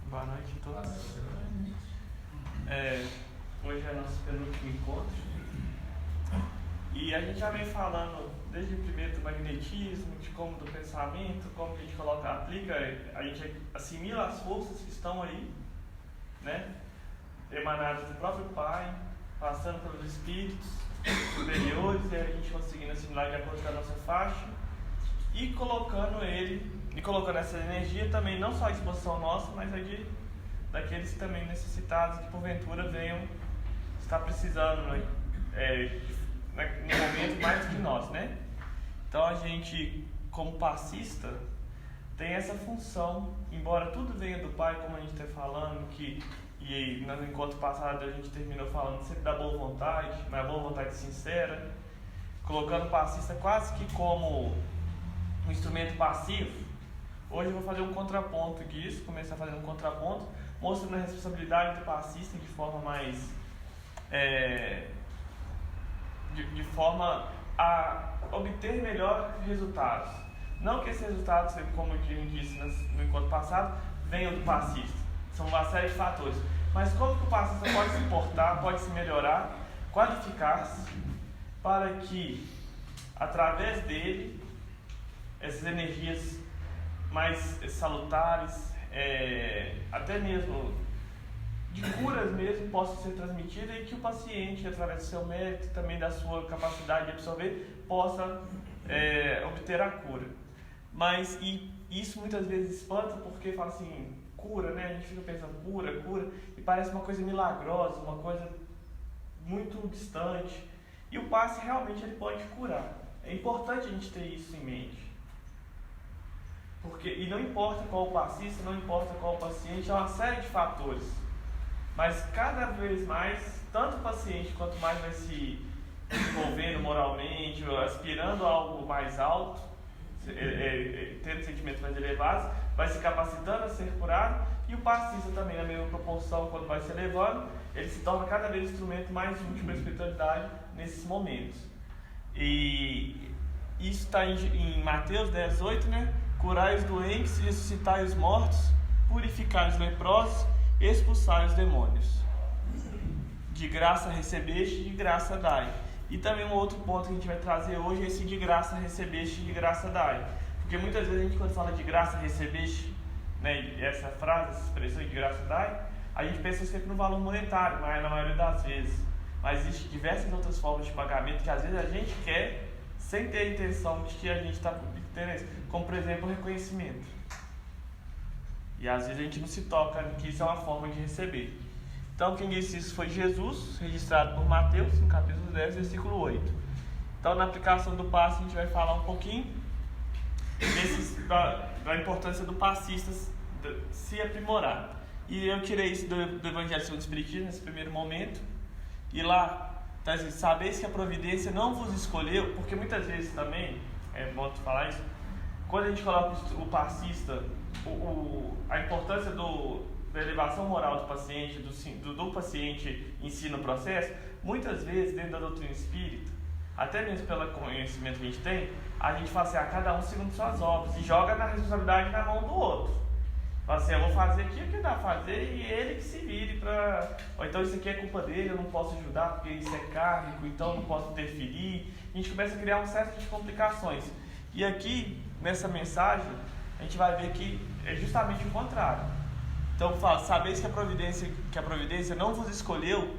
Boa noite a todos. Hoje é nosso penúltimo encontro e a gente já vem falando desde o primeiro do magnetismo, de como do pensamento, como a gente aplica, a gente assimila as forças que estão aí, né? Emanadas do próprio Pai, passando pelos espíritos superiores, e a gente conseguindo assimilar de acordo com a nossa faixa e colocando essa energia também não só à disposição nossa, mas daqueles também necessitados que porventura venham estar precisando no momento mais do que nós, né? Então a gente, como passista, tem essa função, embora tudo venha do Pai, como a gente está falando, e no encontro passado a gente terminou falando sempre da boa vontade, mas a boa vontade sincera, colocando o passista quase que como um instrumento passivo. Hoje eu vou fazer um contraponto disso, começar fazendo um contraponto, mostrando a responsabilidade do passista de forma mais de forma a obter melhores resultados. Não que esses resultados, como a gente disse no encontro passado, venham do passista. São uma série de fatores. Mas como que o passista pode se portar, pode se melhorar, qualificar-se, para que, através dele, essas energias mais salutares, até mesmo de curas mesmo, possam ser transmitidas, e que o paciente, através do seu mérito, também da sua capacidade de absorver, possa obter a cura. Mas isso muitas vezes espanta, porque fala assim, cura, né? A gente fica pensando cura, e parece uma coisa milagrosa, uma coisa muito distante. E o passe realmente ele pode curar. É importante a gente ter isso em mente. E não importa qual o passista, não importa qual o paciente, é uma série de fatores. Mas cada vez mais, tanto o paciente quanto mais vai se envolvendo moralmente, aspirando a algo mais alto, tendo sentimentos mais elevados, vai se capacitando a ser curado, e o passista também, na mesma proporção, quando vai se elevando, ele se torna cada vez um instrumento mais útil para a espiritualidade nesses momentos. E isso está em Mateus 10:8, né? Curai os doentes, ressuscitai os mortos, purificai os leprosos, expulsai os demônios. De graça recebeste, de graça dai. E também um outro ponto que a gente vai trazer hoje é esse de graça recebeste, de graça dai. Porque muitas vezes a gente, quando fala de graça recebeste, né, essa frase, essa expressão de graça dai, a gente pensa sempre no valor monetário, mas na maioria das vezes. Mas existem diversas outras formas de pagamento que às vezes a gente quer sem ter a intenção de que a gente está interesse, como por exemplo o reconhecimento. E às vezes a gente não se toca que isso é uma forma de receber. Então quem disse isso foi Jesus, registrado por Mateus, no capítulo 10, versículo 8. Então na aplicação do passe a gente vai falar um pouquinho da importância do passista se aprimorar. E eu tirei isso do Evangelho segundo o Espiritismo nesse primeiro momento. E lá está dizendo, sabeis que a providência não vos escolheu, porque muitas vezes também, é bom falar isso, quando a gente coloca o passista, a importância da elevação moral do paciente, do paciente em si no processo, muitas vezes dentro da doutrina espírita, até mesmo pelo conhecimento que a gente tem, a gente fala assim, cada um segundo suas obras, e joga na responsabilidade na mão do outro. Fala assim, eu vou fazer aqui o que dá a fazer e ele que se vire para... Ou então isso aqui é culpa dele, eu não posso ajudar porque isso é kármico, então eu não posso interferir. A gente começa a criar um certo de complicações. E aqui, nessa mensagem, a gente vai ver que é justamente o contrário. Então fala, sabeis que a providência não vos escolheu,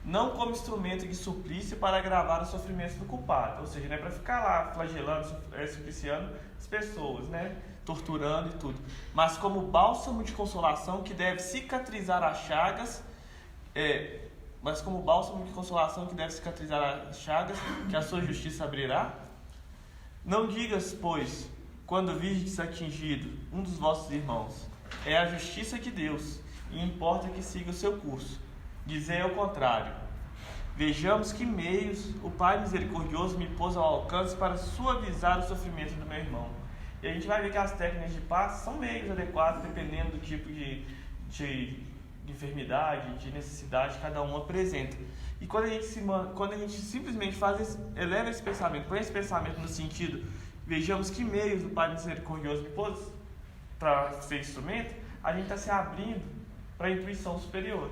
não como instrumento de suplício para agravar os sofrimentos do culpado. Ou seja, não é para ficar lá flagelando, supliciando as pessoas, né? Torturando e tudo, mas como bálsamo de consolação que deve cicatrizar as chagas, que a sua justiça abrirá. Não digas, pois, quando virdes atingido um dos vossos irmãos, é a justiça de Deus, e importa que siga o seu curso. Dizei ao contrário, vejamos que meios o Pai misericordioso me pôs ao alcance para suavizar o sofrimento do meu irmão. E a gente vai ver que as técnicas de passe são meios adequados dependendo do tipo de enfermidade, de necessidade que cada um apresenta. E quando a gente simplesmente eleva esse pensamento, põe esse pensamento no sentido, vejamos que meios o Pai misericordioso me pôs para ser instrumento, a gente está se abrindo para a intuição superior.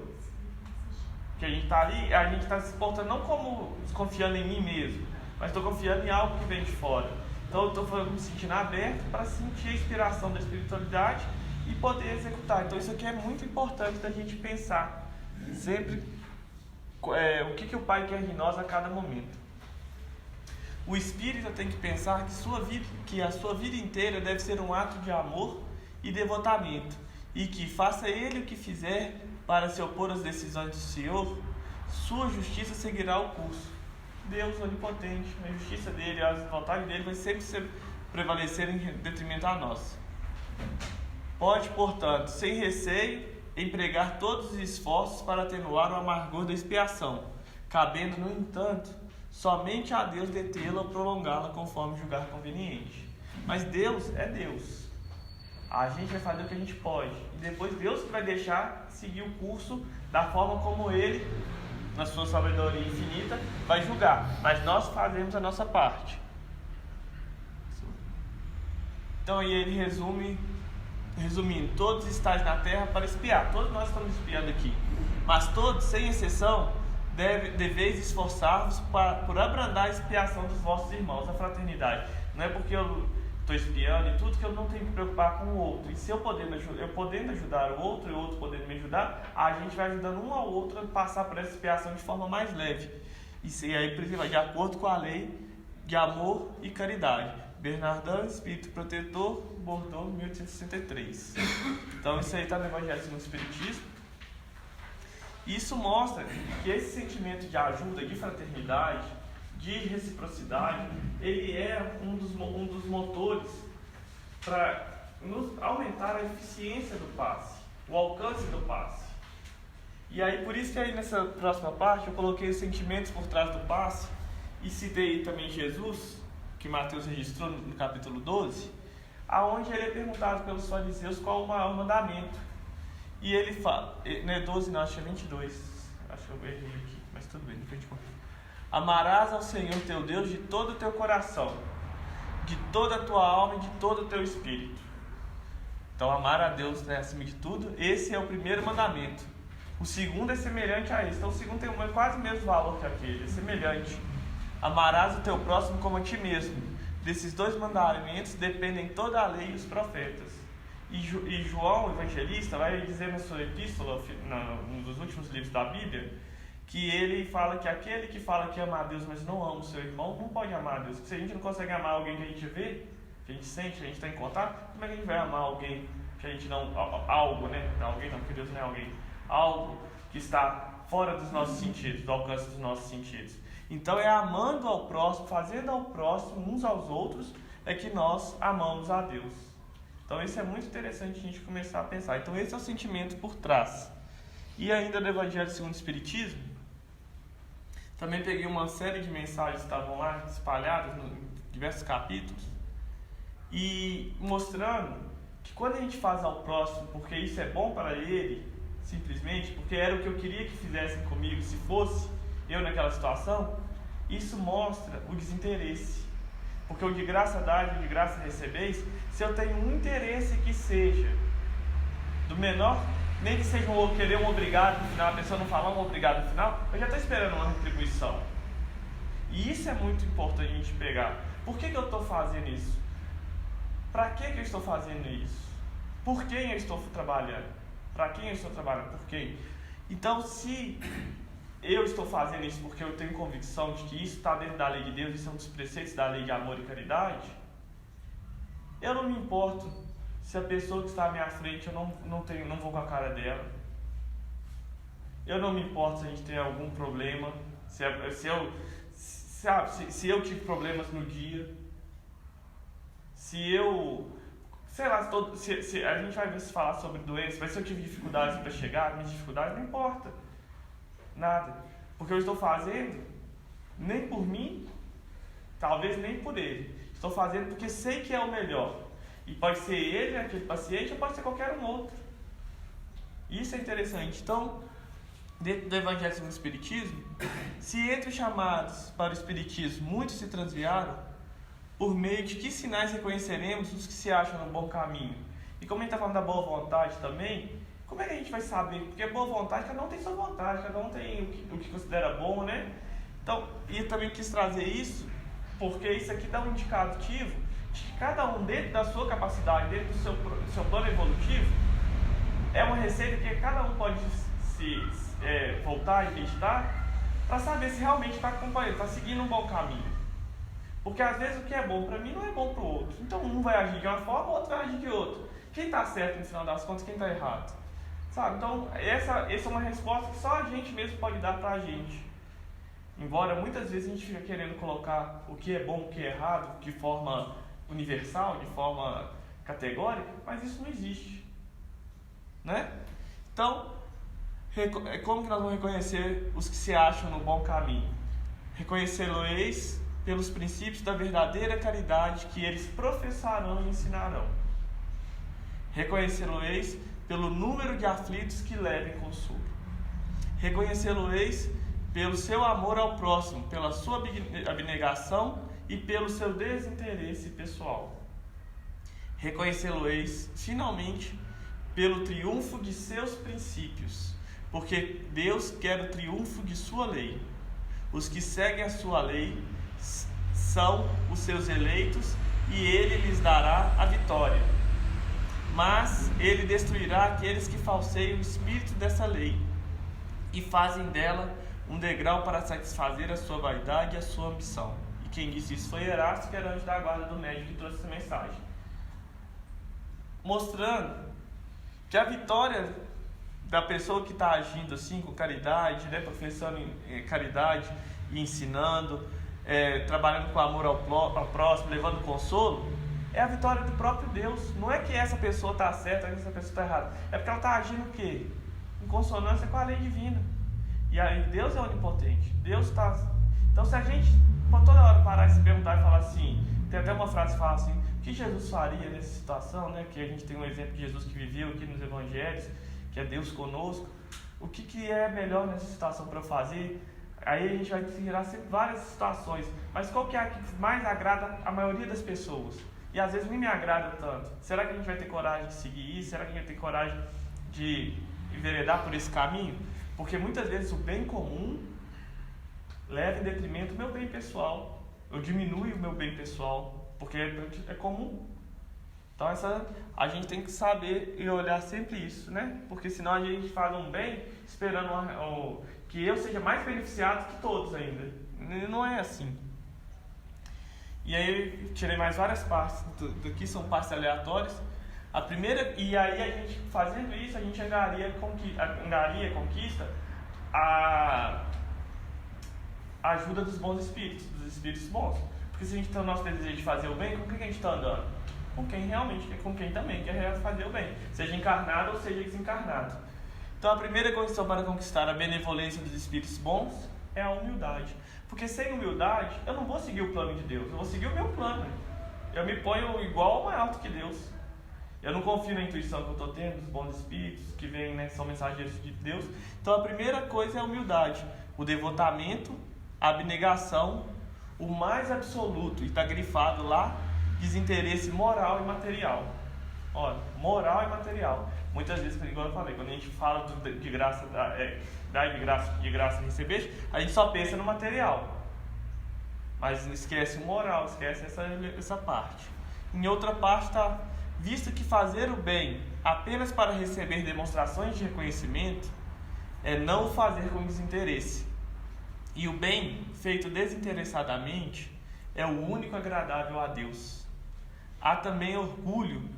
Que a gente está ali, a gente está se portando não como confiando em mim mesmo, mas estou confiando em algo que vem de fora. Então eu estou me sentindo aberto para sentir a inspiração da espiritualidade e poder executar. Então isso aqui é muito importante da gente pensar sempre o que o Pai quer de nós a cada momento. O espírita tem que pensar que a sua vida inteira deve ser um ato de amor e devotamento, e que faça ele o que fizer para se opor às decisões do Senhor, sua justiça seguirá o curso. Deus onipotente, a justiça dele, a vontade dele vai sempre prevalecer em detrimento a nós. Pode, portanto, sem receio, empregar todos os esforços para atenuar o amargor da expiação, cabendo, no entanto, somente a Deus detê-la ou prolongá-la conforme julgar conveniente. Mas Deus é Deus. A gente vai fazer o que a gente pode. E depois Deus que vai deixar seguir o curso da forma como Ele, na sua sabedoria infinita, vai julgar. Mas nós fazemos a nossa parte. Então aí ele resumindo, todos estáis na terra para espiar. Todos nós estamos espiando aqui. Mas todos, sem exceção, deveis esforçar-vos por abrandar a expiação dos vossos irmãos, a fraternidade. Não é porque eu estou espiando e tudo que eu não tenho que preocupar com o outro. E se eu podendo ajudar o outro e o outro podendo me ajudar, a gente vai ajudando um ao outro a passar por essa expiação de forma mais leve. E aí, de acordo com a lei de amor e caridade. Bernardin, Espírito Protetor, Bordeaux, 1863. Então isso aí está no Evangelho segundo o Espiritismo. Isso mostra que esse sentimento de ajuda, de fraternidade, de reciprocidade, ele é um dos motores para aumentar a eficiência do passe, o alcance do passe. E aí, por isso que aí nessa próxima parte eu coloquei os sentimentos por trás do passe e citei também Jesus, que Mateus registrou no capítulo 12, aonde ele é perguntado pelos fariseus qual o maior mandamento. E ele fala, não é 12 não, acho que é 22, acho que eu errei aqui, mas tudo bem, depois a gente conta. Amarás ao Senhor teu Deus de todo o teu coração, de toda a tua alma e de todo o teu espírito. Então amar a Deus, né, acima de tudo, esse é o primeiro mandamento. O segundo é semelhante a esse, então o segundo tem quase o mesmo valor que aquele, é semelhante. Amarás o teu próximo como a ti mesmo. Desses dois mandamentos dependem toda a lei e os profetas. E João, o evangelista, vai dizer na sua epístola, num dos últimos livros da Bíblia, que ele fala que aquele que fala que ama a Deus, mas não ama o seu irmão, não pode amar a Deus. Porque se a gente não consegue amar alguém que a gente vê, que a gente sente, que a gente está em contato, como é que a gente vai amar alguém que a gente não... Algo, né? Alguém não, porque Deus não é alguém. Algo que está fora dos nossos sentidos, do alcance dos nossos sentidos. Então é amando ao próximo, fazendo ao próximo, uns aos outros, é que nós amamos a Deus. Então isso é muito interessante a gente começar a pensar. Então esse é o sentimento por trás. E ainda no Evangelho segundo o Espiritismo, também peguei uma série de mensagens que estavam lá espalhadas em diversos capítulos, e mostrando que quando a gente faz ao próximo porque isso é bom para ele, simplesmente porque era o que eu queria que fizessem comigo, se fosse eu naquela situação, isso mostra o desinteresse. Porque o de graça dai, o de graça recebeis, se eu tenho um interesse que seja do menor, nem que seja querer um obrigado no final, a pessoa não falar um obrigado no final, eu já estou esperando uma retribuição. E isso é muito importante a gente pegar. Por que eu estou fazendo isso? Para que eu estou fazendo isso? Por quem eu estou trabalhando? Para quem eu estou trabalhando? Por quem? Então, se eu estou fazendo isso porque eu tenho convicção de que isso está dentro da lei de Deus, isso é um dos preceitos da lei de amor e caridade, eu não me importo se a pessoa que está à minha frente, eu não vou com a cara dela. Eu não me importo se a gente tem algum problema, se eu tive problemas no dia, se eu... Sei lá, se a gente vai falar sobre doença, mas se eu tive dificuldades para chegar, minhas dificuldades não importa. Nada. Porque eu estou fazendo nem por mim, talvez nem por ele. Estou fazendo porque sei que é o melhor. E pode ser ele, aquele paciente, ou pode ser qualquer um outro. Isso é interessante. Então, dentro do Evangelho segundo o Espiritismo, se entre os chamados para o Espiritismo muitos se transviaram, por meio de que sinais reconheceremos os que se acham no bom caminho? E como a gente está falando da boa vontade também, como é que a gente vai saber? Porque boa vontade, cada um tem sua vontade, cada um tem o que considera bom, né? Então, e eu também quis trazer isso, porque isso aqui dá um indicativo de que cada um, dentro da sua capacidade, dentro do seu plano evolutivo, é uma receita que cada um pode se voltar e meditar para saber se realmente está acompanhando, está seguindo um bom caminho. Porque às vezes o que é bom para mim não é bom para o outro. Então um vai agir de uma forma, o outro vai agir de outra. Quem está certo no final das contas, quem está errado? Sabe? Então essa é uma resposta que só a gente mesmo pode dar para a gente. Embora muitas vezes a gente fica querendo colocar o que é bom, o que é errado, de forma universal, de forma categórica, mas isso não existe. Né? Então, como que nós vamos reconhecer os que se acham no bom caminho? Reconhecê-los pelos princípios da verdadeira caridade que eles professarão e ensinarão. Reconhecê-los pelo número de aflitos que levem consolo. Reconhecê-los pelo seu amor ao próximo, pela sua abnegação e pelo seu desinteresse pessoal. Reconhecê-los, finalmente, pelo triunfo de seus princípios, porque Deus quer o triunfo de sua lei. Os que seguem a sua lei são os seus eleitos e ele lhes dará a vitória. Mas ele destruirá aqueles que falseiam o espírito dessa lei e fazem dela um degrau para satisfazer a sua vaidade e a sua ambição. E quem disse isso foi Erasto, que era anjo da guarda do médico, que trouxe essa mensagem. Mostrando que a vitória da pessoa que está agindo assim com caridade, né, professando caridade e ensinando, trabalhando com amor ao próximo, levando consolo, é a vitória do próprio Deus. Não é que essa pessoa está certa ou que essa pessoa está errada. É porque ela está agindo o quê? Em consonância com a lei divina. E aí Deus é onipotente. Deus está... Então se a gente por toda hora parar e se perguntar e falar assim, tem até uma frase que fala assim, o que Jesus faria nessa situação, né? Que a gente tem um exemplo de Jesus que viveu aqui nos evangelhos, que é Deus conosco. O que é melhor nessa situação para eu fazer? Aí a gente vai tirar sempre várias situações, mas qual que é a que mais agrada a maioria das pessoas? E às vezes nem me agrada tanto. Será que a gente vai ter coragem de seguir isso? Será que a gente vai ter coragem de enveredar por esse caminho? Porque muitas vezes o bem comum leva em detrimento do meu bem pessoal. Eu diminuo o meu bem pessoal, porque é comum. Então a gente tem que saber e olhar sempre isso, né? Porque senão a gente faz um bem esperando que eu seja mais beneficiado que todos ainda. Não é assim. E aí eu tirei mais várias partes daqui, são partes aleatórias. A primeira, e aí a gente fazendo isso, a gente angaria conquista a ajuda dos bons espíritos, dos espíritos bons. Porque se a gente tem o nosso desejo de fazer o bem, com quem a gente está andando? Com quem também quer fazer o bem, seja encarnado ou seja desencarnado. Então a primeira condição para conquistar a benevolência dos espíritos bons é a humildade. Porque sem humildade, eu não vou seguir o plano de Deus, eu vou seguir o meu plano. Eu me ponho igual ou mais alto que Deus. Eu não confio na intuição que eu estou tendo, dos bons espíritos, que vêm, né, são mensageiros de Deus. Então a primeira coisa é a humildade, o devotamento, a abnegação, o mais absoluto, e está grifado lá, desinteresse moral e material. Olha, moral e material. Muitas vezes, igual eu falei, quando a gente fala de graça, de graça receber, a gente só pensa no material. Mas esquece o moral, esquece essa parte. Em outra parte está, visto que fazer o bem apenas para receber demonstrações de reconhecimento é não o fazer com desinteresse. E o bem feito desinteressadamente é o único agradável a Deus. Há também orgulho,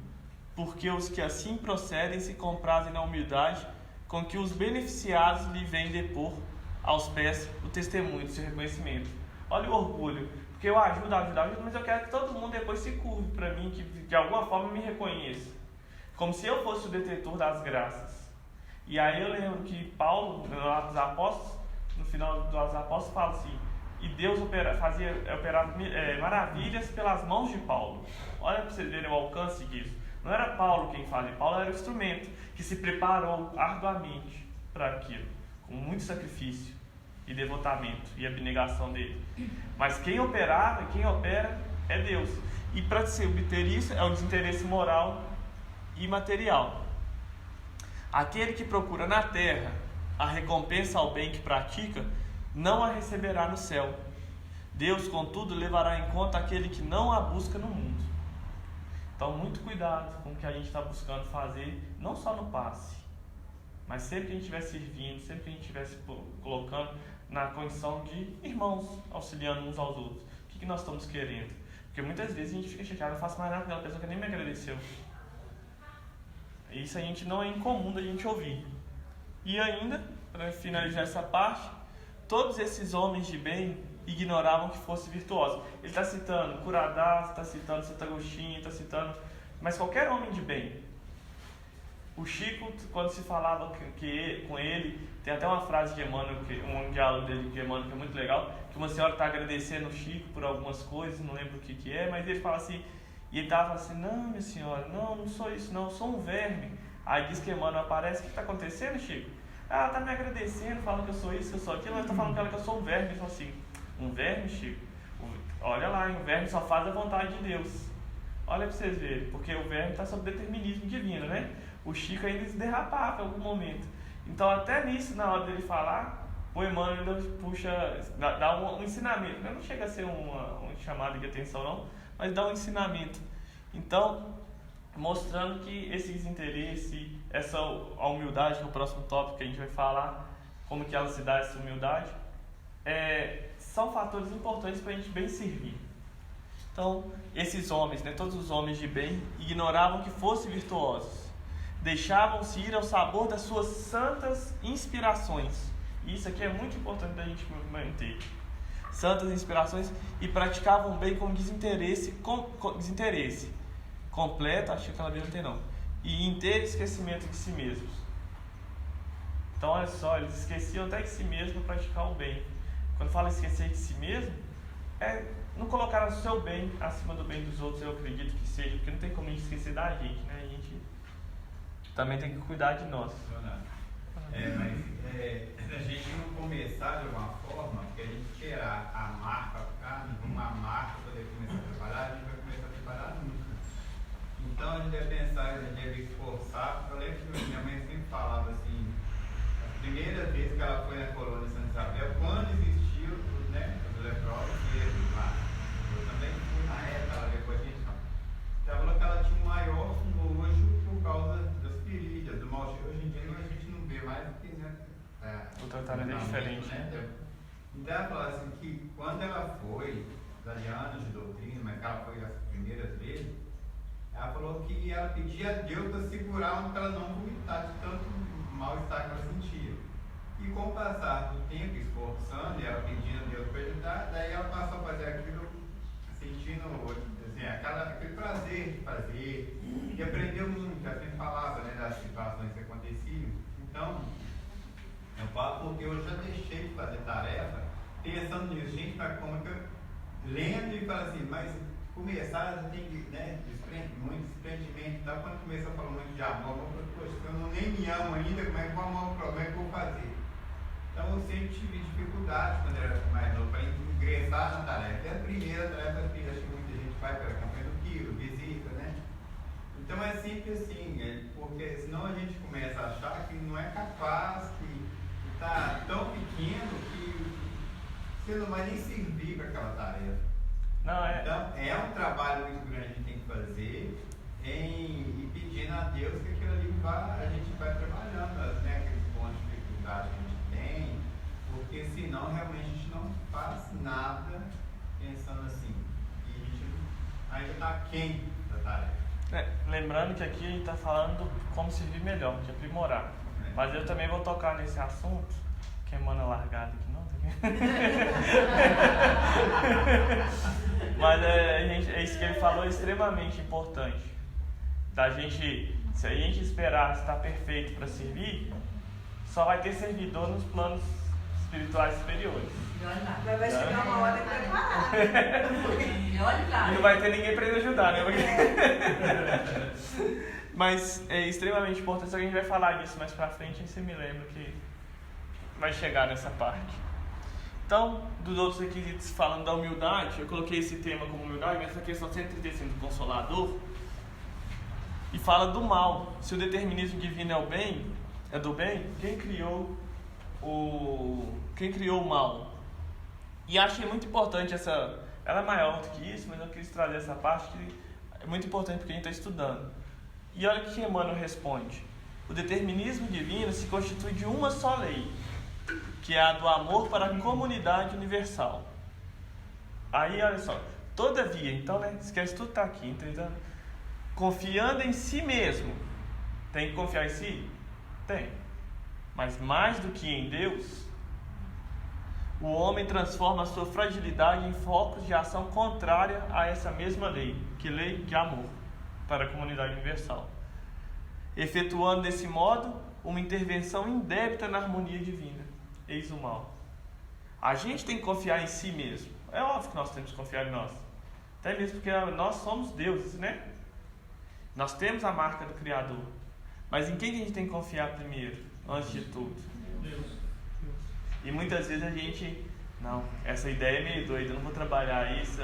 porque os que assim procedem se comprazem na humildade com que os beneficiados lhe vêm depor aos pés o testemunho do seu reconhecimento. Olha o orgulho, porque eu ajudo, mas eu quero que todo mundo depois se curve para mim, que de alguma forma me reconheça, como se eu fosse o detetor das graças. E aí eu lembro que Paulo, no Atos dos Apóstolos, no final dos Atos dos Apóstolos, fala assim, e Deus fazia maravilhas pelas mãos de Paulo. Olha para vocês verem o alcance disso. Não era Paulo quem fazia, Paulo era o instrumento que se preparou arduamente para aquilo, com muito sacrifício e devotamento e abnegação dele. Mas quem operava e quem opera é Deus. E para se obter isso é o desinteresse moral e material. Aquele que procura na terra a recompensa ao bem que pratica, não a receberá no céu. Deus, contudo, levará em conta aquele que não a busca no mundo. Então, muito cuidado com o que a gente está buscando fazer, não só no passe, mas sempre que a gente estiver servindo, sempre que a gente estiver se colocando na condição de irmãos, auxiliando uns aos outros. O que nós estamos querendo? Porque muitas vezes a gente fica chateado, eu faço mais nada com aquela pessoa que nem me agradeceu. Isso a gente não é incomum da gente ouvir. E ainda, para finalizar essa parte, todos esses homens de bem ignoravam que fosse virtuoso. Ele está citando Curadás, está citando Santo Agostinho, está citando, mas qualquer homem de bem. O Chico, quando se falava com ele, tem até uma frase de Emmanuel, um diálogo dele de Emmanuel que é muito legal, que uma senhora está agradecendo o Chico por algumas coisas, não lembro o que é, mas ele fala assim, e ele estava assim, não, minha senhora, não sou isso não, sou um verme. Aí diz que Emmanuel aparece, o que está acontecendo, Chico? Ela está me agradecendo, falando que eu sou isso, que eu sou aquilo, mas está falando com ela que eu sou um verme. Ele falou assim, um verme, Chico? Olha lá, um verme só faz a vontade de Deus. Olha para vocês verem, porque o verme está sob determinismo divino, né? O Chico ainda se derrapava em algum momento. Então, até nisso, na hora dele falar, o Emmanuel ainda puxa, dá um ensinamento. Não chega a ser um chamado de atenção, não, mas dá um ensinamento. Então, mostrando que esses interesses, a humildade, que é o próximo tópico que a gente vai falar, como que ela se dá essa humildade, são fatores importantes para a gente bem servir. Então, esses homens, todos os homens de bem, ignoravam que fossem virtuosos. Deixavam-se ir ao sabor das suas santas inspirações. E isso aqui é muito importante da gente manter. Santas inspirações, e praticavam bem com desinteresse completo, acho que ela não tem não, e inteiro esquecimento de si mesmos. Então, olha só, eles esqueciam até de si mesmos para praticar o bem. Quando fala esquecer de si mesmo, não colocar o seu bem acima do bem dos outros, eu acredito que seja, porque não tem como a gente esquecer da gente, né? A gente também tem que cuidar de nós. Mas a gente não começar de alguma forma, porque a gente tirar a marca, uma marca para poder começar a trabalhar, a gente vai começar a trabalhar nunca. Então a gente deve pensar, a gente deve esforçar. Eu lembro que minha mãe sempre falava assim, a primeira vez que ela foi na colônia de Santa Isabel, quando existiu os leprosos mesmo lá. Eu também fui na época, ela depois a gente não. Ela falou que ela tinha um maior nojo por causa das feridas, do mau cheiro. Hoje em dia a gente não vê mais porque, o tratamento é diferente, né? Então ela falou assim que quando ela foi, de anos de doutrina, mas que ela foi as primeiras vezes, ela falou que ela pedia a Deus para segurar para ela não vomitar de tanto mal-estar que ela sentia. E com o passar do tempo, esforçando, e ela pedindo a Deus para ajudar, daí ela passou a fazer aquilo, sentindo assim, aquele prazer de fazer, e aprendeu muito, ela sempre falava das situações que aconteciam. Então, eu falo porque eu já deixei de fazer tarefa pensando nisso, gente, mas como que eu lendo e falo assim, mas começar a tem que, muito desprendimento e tal, quando começou a falar muito de amor, eu falei, poxa, eu nem me amo ainda, como é que vou amar o problema que eu vou fazer? Então eu sempre tive dificuldade quando era mais novo para ingressar na tarefa. E a primeira tarefa que acho que muita gente faz pela campanha do quilo, visita, né? Então é sempre assim, porque senão a gente começa a achar que não é capaz, que está tão pequeno que você não vai nem servir para aquela tarefa. Então é um trabalho muito grande que a gente tem que fazer e pedindo a Deus que aquilo ali a gente vai trabalhando, aqueles pontos de dificuldade que a gente tem, porque senão realmente a gente não faz nada pensando assim, e a gente ainda está aquém da tarefa. Lembrando que aqui a gente está falando como servir melhor, de aprimorar. Mas eu também vou tocar nesse assunto, que é mana largada aqui, não? Mas isso que ele falou é extremamente importante. Se a gente esperar estar perfeito para servir, só vai ter servidor nos planos espirituais superiores. Mas vai chegar uma hora que vai parar. E não vai ter ninguém para ele ajudar, né? Mas é extremamente importante, só que a gente vai falar disso mais pra frente, aí você me lembra que vai chegar nessa parte. Então, dos outros requisitos, falando da humildade, eu coloquei esse tema como humildade, mas essa questão 135 do Consolador, e fala do mal. Se o determinismo divino é do bem, quem criou o mal? E achei muito importante ela é maior do que isso, mas eu quis trazer essa parte que é muito importante porque a gente está estudando. E olha o que Emmanuel responde. O determinismo divino se constitui de uma só lei, que é a do amor para a comunidade universal. Aí, olha só, todavia, então, né, esquece tudo que está aqui, entendeu? Confiando em si mesmo. Tem que confiar em si? Tem. Mas mais do que em Deus, o homem transforma a sua fragilidade em focos de ação contrária a essa mesma lei, que lei de amor para a comunidade universal, efetuando desse modo uma intervenção indébita na harmonia divina. Eis o mal. A gente tem que confiar em si mesmo. É óbvio que nós temos que confiar em nós. Até mesmo porque nós somos deuses, né? Nós temos a marca do Criador. Mas em quem que a gente tem que confiar primeiro, antes de tudo? Deus. E muitas vezes a gente... Não, essa ideia é meio doida, eu não vou trabalhar isso.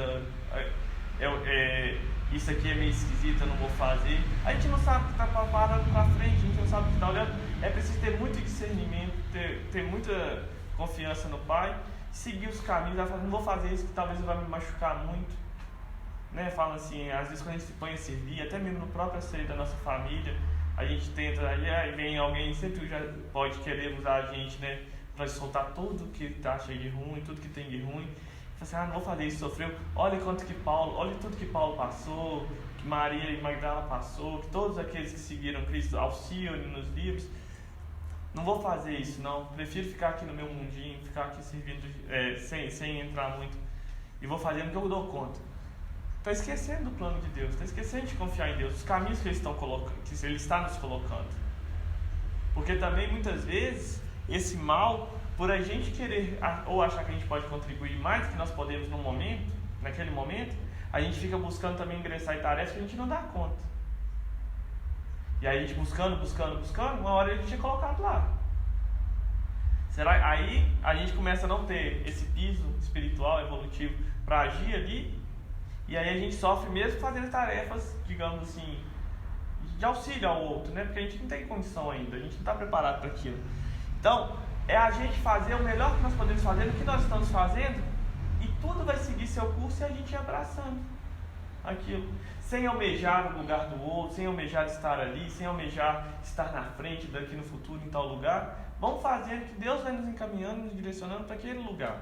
Isso aqui é meio esquisito, eu não vou fazer. A gente não sabe o que está parando para frente, a gente não sabe o que está olhando. É preciso ter muito discernimento, ter muita confiança no Pai, seguir os caminhos. Ela fala, não vou fazer isso que talvez vai me machucar muito, né? Fala assim, às vezes quando a gente se põe a servir, até mesmo no próprio seio da nossa família, a gente tenta, aí vem alguém, sempre já pode querer usar a gente, né, para soltar tudo que tá cheio de ruim, tudo que tem de ruim. Fala assim, não vou fazer isso, sofreu. Olha tudo que Paulo passou, que Maria e Magdala passou, que todos aqueles que seguiram Cristo auxiliam nos livros. Não vou fazer isso, não. Prefiro ficar aqui no meu mundinho, ficar aqui servindo sem entrar muito. E vou fazendo o que eu dou conta. Está esquecendo do plano de Deus, está esquecendo de confiar em Deus, os caminhos que Ele está nos colocando. Porque também muitas vezes esse mal, por a gente querer ou achar que a gente pode contribuir mais do que nós podemos naquele momento, a gente fica buscando também ingressar em tarefas que a gente não dá conta. E aí a gente buscando, uma hora a gente é colocado lá. Aí a gente começa a não ter esse piso espiritual, evolutivo, para agir ali, e aí a gente sofre mesmo fazendo tarefas, digamos assim, de auxílio ao outro, né? Porque a gente não tem condição ainda, a gente não está preparado para aquilo. Então, é a gente fazer o melhor que nós podemos fazer no que nós estamos fazendo, e tudo vai seguir seu curso e a gente ir abraçando aquilo, sem almejar o lugar do outro, sem almejar estar ali, sem almejar estar na frente, daqui no futuro, em tal lugar. Vamos fazendo que Deus vai nos encaminhando, nos direcionando para aquele lugar.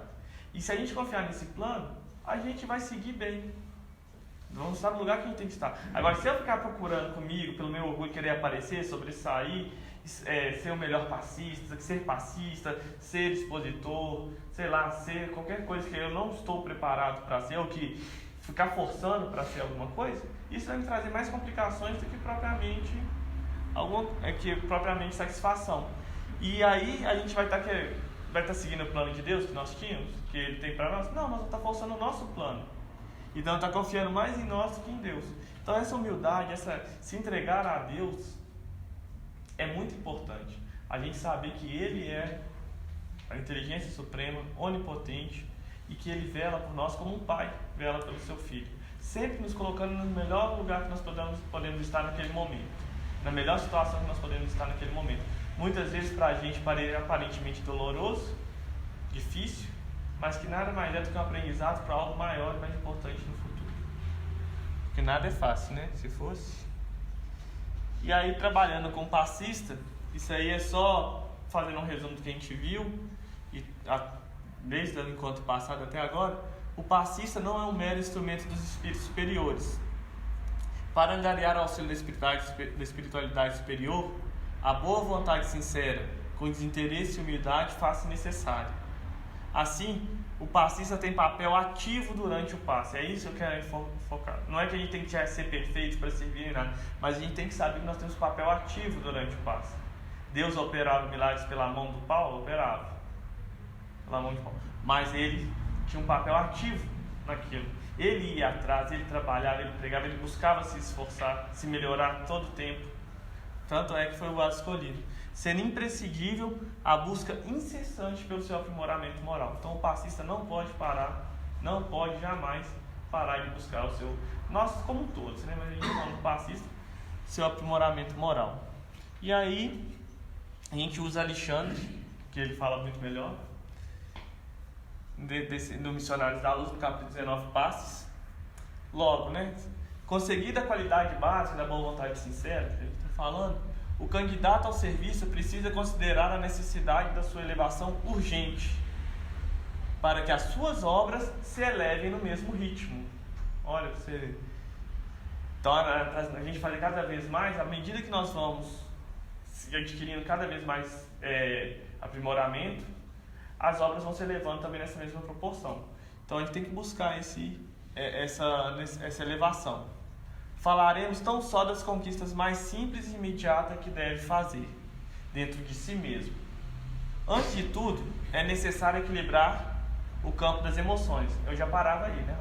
E se a gente confiar nesse plano, a gente vai seguir bem. Vamos estar no lugar que a gente tem que estar. Agora, se eu ficar procurando comigo, pelo meu orgulho, querer aparecer, sobressair, ser o melhor passista, ser expositor, sei lá, ser qualquer coisa que eu não estou preparado para ser, ou que ficar forçando para ser alguma coisa, isso vai me trazer mais complicações do que propriamente satisfação. E aí a gente vai estar seguindo o plano de Deus que nós tínhamos, que Ele tem para nós? Não, nós vamos estar forçando o nosso plano. Então está confiando mais em nós do que em Deus. Então essa humildade, se entregar a Deus é muito importante. A gente saber que Ele é a inteligência suprema, onipotente, e que Ele vela por nós como um pai vela pelo seu filho, sempre nos colocando no melhor lugar que nós podemos estar naquele momento, na melhor situação que nós podemos estar naquele momento. Muitas vezes para a gente parece aparentemente doloroso, difícil, mas que nada mais é do que um aprendizado para algo maior e mais importante no futuro. Porque nada é fácil, né? Se fosse. E aí, trabalhando com passista, isso aí é só fazendo um resumo do que a gente viu, e desde o encontro passado até agora, o passista não é um mero instrumento dos espíritos superiores. Para angariar o auxílio da espiritualidade superior, a boa vontade sincera, com desinteresse e humildade, faz-se necessária. Assim, o passista tem papel ativo durante o passe. É isso que eu quero focar. Não é que a gente tem que ser perfeito para servir em nada, mas a gente tem que saber que nós temos papel ativo durante o passe. Deus operava milagres pela mão do Paulo? Operava. Pela mão de Paulo. Mas ele tinha um papel ativo naquilo. Ele ia atrás, ele trabalhava, ele pregava, ele buscava se esforçar, se melhorar todo o tempo. Tanto é que foi o lado escolhido. Sendo imprescindível a busca incessante pelo seu aprimoramento moral. Então o passista não pode parar, não pode jamais parar de buscar o seu... Nós como todos, né? Mas a gente fala do passista, seu aprimoramento moral. E aí, a gente usa Alexandre, que ele fala muito melhor, do Missionários da Luz, do capítulo 19, Passes. Logo, né? Conseguida a qualidade básica da boa vontade sincera, que a gente está falando, o candidato ao serviço precisa considerar a necessidade da sua elevação urgente, para que as suas obras se elevem no mesmo ritmo. Olha, você... Então, a gente fazer cada vez mais, à medida que nós vamos adquirindo cada vez mais aprimoramento, as obras vão se elevando também nessa mesma proporção. Então, a gente tem que buscar essa elevação. Falaremos tão só das conquistas mais simples e imediatas que deve fazer, dentro de si mesmo. Antes de tudo, é necessário equilibrar o campo das emoções. Eu já parava aí, né?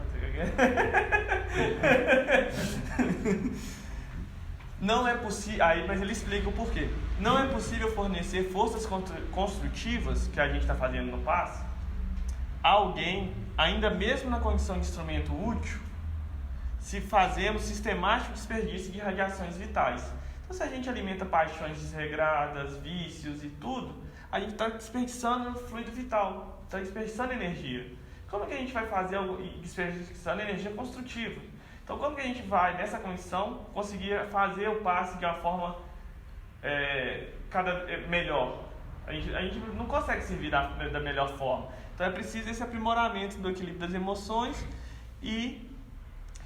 Não é possível... mas ele explica o porquê. Não é possível fornecer forças construtivas, que a gente está fazendo no passe, a alguém, ainda mesmo na condição de instrumento útil, se fazemos sistemático desperdício de radiações vitais. Então, se a gente alimenta paixões desregradas, vícios e tudo, a gente está desperdiçando fluido vital, está desperdiçando energia. Como que a gente vai fazer desperdiçando energia construtiva? Então, como que a gente vai, nessa condição, conseguir fazer o passe de uma forma melhor? A gente não consegue servir da melhor forma. Então, é preciso esse aprimoramento do equilíbrio das emoções e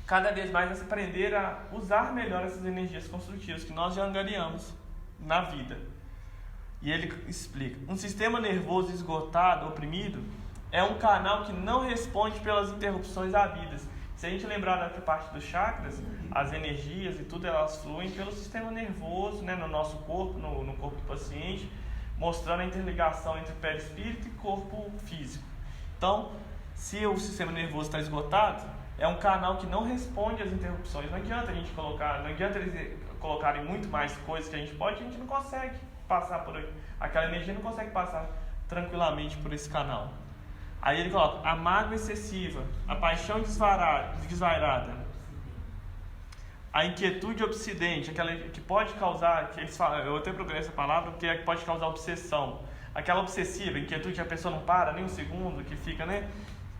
cada vez mais aprender a usar melhor essas energias construtivas que nós já angariamos na vida. E ele explica: um sistema nervoso esgotado, oprimido, é um canal que não responde pelas interrupções havidas. Se a gente lembrar da parte dos chakras, as energias e tudo, elas fluem pelo sistema nervoso, né, no nosso corpo, no corpo do paciente, mostrando a interligação entre perispírito e corpo físico. Então, se o sistema nervoso está esgotado, é um canal que não responde às interrupções. Não adianta eles colocarem muito mais coisas que a gente não consegue passar por aí. Aquela energia não consegue passar tranquilamente por esse canal. Aí ele coloca a mágoa excessiva, a paixão desvairada, a inquietude obsidente, aquela que pode causar, que eles falam, eu até procurei essa palavra, porque é que pode causar obsessão. Aquela obsessiva, inquietude que a pessoa não para nem um segundo, que fica, né,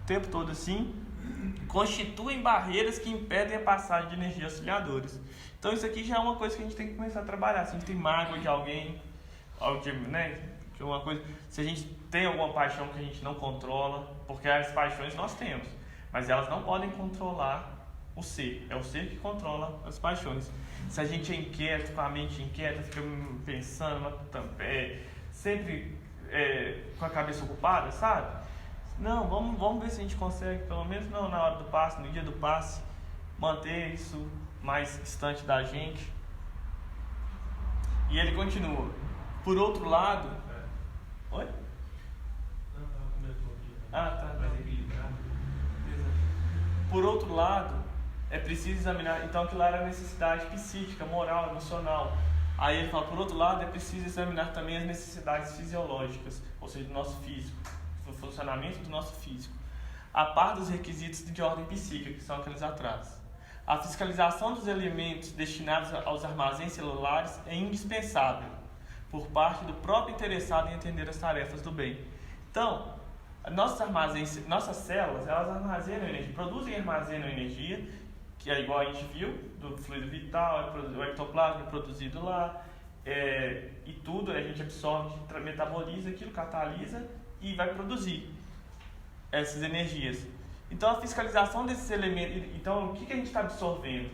o tempo todo assim, constituem barreiras que impedem a passagem de energias auxiliadoras. Então isso aqui já é uma coisa que a gente tem que começar a trabalhar. Se a gente tem mágoa de alguém, né, que é uma coisa, se a gente tem alguma paixão que a gente não controla, porque as paixões nós temos, mas elas não podem controlar o ser. É o ser que controla as paixões. Se a gente é inquieto, com a mente inquieta, fica pensando, sempre com a cabeça ocupada, sabe? Não, vamos ver se a gente consegue, pelo menos não na hora do passe, no dia do passe, manter isso mais distante da gente. E ele continua. Por outro lado... Oi? Tá. Por outro lado, é preciso examinar, então aquilo era a necessidade psíquica, moral, emocional. Aí ele fala, por outro lado, é preciso examinar também as necessidades fisiológicas, ou seja, do nosso físico, do funcionamento do nosso físico, a par dos requisitos de ordem psíquica, que são aqueles atrás. A fiscalização dos elementos destinados aos armazéns celulares é indispensável, por parte do próprio interessado em atender as tarefas do bem. Então, nossas células, elas armazenam energia, produzem e armazenam energia, que é igual a gente viu, do fluido vital, o ectoplasma é produzido lá, e tudo a gente absorve, metaboliza aquilo, catalisa e vai produzir essas energias. Então, a fiscalização desses elementos, então o que a gente está absorvendo?